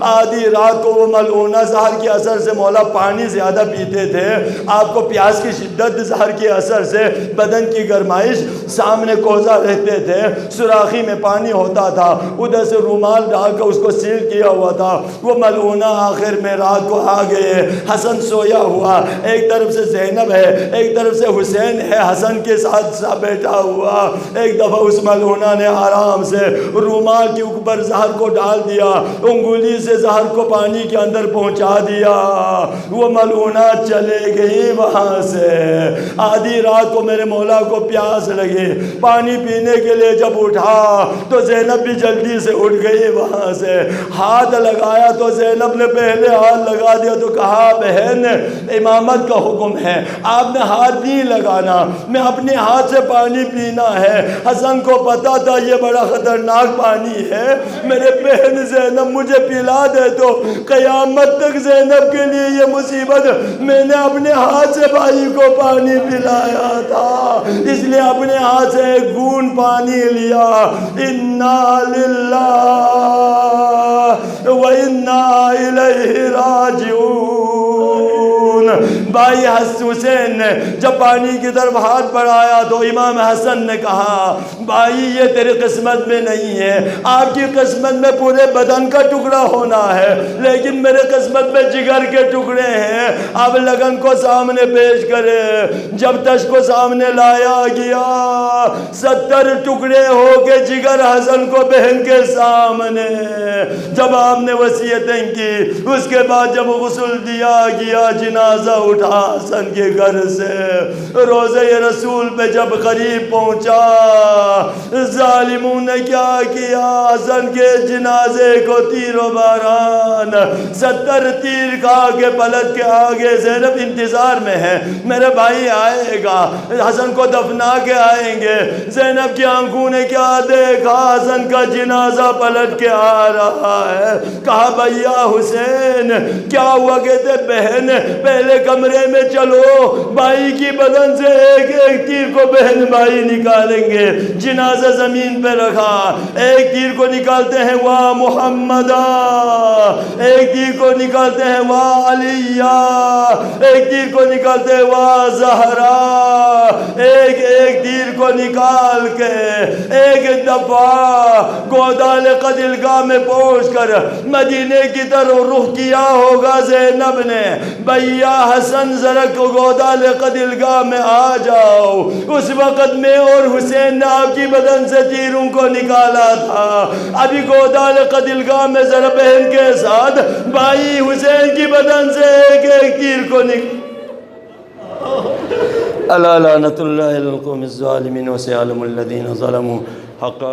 آدھی رات کو وہ ملعونہ زہر کے اثر سے مولا پانی زیادہ پیتے تھے، آپ کو پیاس کی شدت زہر کے اثر سے بدن کی گرمائش، سامنے کوزہ رہتے تھے، سوراخی میں پانی ہوتا تھا، ادھر سے رومال ڈال کر اس کو سیل کیا ہوا تھا۔ وہ ملعونہ آخر میں رات کو آ گئے، حسن سویا ہوا، ایک طرف سے زینب ہے، ایک طرف سے حسین ہے حسن کے ساتھ سا بیٹھا ہوا۔ ایک دفعہ اس ملعونہ نے آرام سے رومال کے اوپر زہر کو ڈال دیا، انگلی سے زہر کو پانی کے اندر پہنچا دیا، وہ ملعونہ چلے گئی وہاں سے۔ آدھی رات کو میرے مولا کو پیاس لگی، پانی پینے کے لیے جب اٹھا تو زینب بھی جلدی سے اٹھ گئی وہاں سے۔ ہاتھ لگایا تو زینب نے پہلے ہاتھ لگا دیا تو کہا بہن امامت کا حکم ہے، آپ نے ہاتھ نہیں لگانا، میں اپنے ہاتھ سے پانی پینا ہے۔ حسن کو پتا تھا یہ بڑا خطرناک پانی ہے، میرے بہن زینب مجھے پلا دے تو قیامت تک زینب کے لیے یہ مصیبت، میں نے اپنے ہاتھ سے بھائی کو پانی پلایا تھا، اس لیے اپنے ہاتھ سے ایک گھونٹ پانی لیا۔ انا للہ و انا الیہ راجعون۔ بھائی حسین نے جب پانی کی طرف ہاتھ بڑھایا تو امام حسن نے کہا بھائی یہ تیری قسمت میں نہیں ہے، آپ کی قسمت میں پورے بدن کا ٹکڑا ہونا ہے، لیکن میرے قسمت میں جگر کے ٹکڑے ہیں۔ اب لگن کو سامنے پیش کرے، جب تش کو سامنے لایا گیا 70 ٹکڑے ہو کے جگر حسن کو بہن کے سامنے، جب آپ نے وصیتیں کی، اس کے بعد جب غسل دیا گیا، جنازہ اٹھا حسن کے گھر سے، روزہ رسول پہ جب قریب پہنچا، ظالموں نے کیا کیا، حسن کے جنازے کو تیر و باران 70 تیر کھا کے پلٹ کے آگے، زینب انتظار میں ہے میرے بھائی آئے گا، حسن کو دفنا کے آئیں گے۔ زینب کی آنکھوں نے کیا دیکھا، حسن کا جنازہ پلٹ کے آ رہا ہے۔ کہا بھیا حسین کیا ہوا؟ کہتے بہن پہلے کمرے میں چلو، بھائی کی بدن سے ایک ایک تیر کو بہن بھائی نکالیں گے۔ جنازہ زمین پہ رکھا، ایک تیر کو نکالتے ہیں واہ محمدہ، ایک تیر کو نکالتے ہیں واہ علیہ، ایک تیر کو نکالتے ہیں واہ زہرا، ایک ایک تیر کو نکال کے ایک دفعہ گودال قدلگاہ میں پہنچ کر مدینے کی طرف رخ کیا ہوگا زینب نے، بھیا حسن ذرا گودال قدلگاہ میں آ جاؤ۔ اس وقت میں اور حسین نے آپ کی بدن سے تیروں کو نکالا تھا، ابھی گودال قدلگاہ میں ذرا بہن کے ساتھ بھائی حسین کی بدن سے ایک ایک تیر کو الا لعنت اللہ علی القوم الظالمین وسيعلم الذین ظلموا حق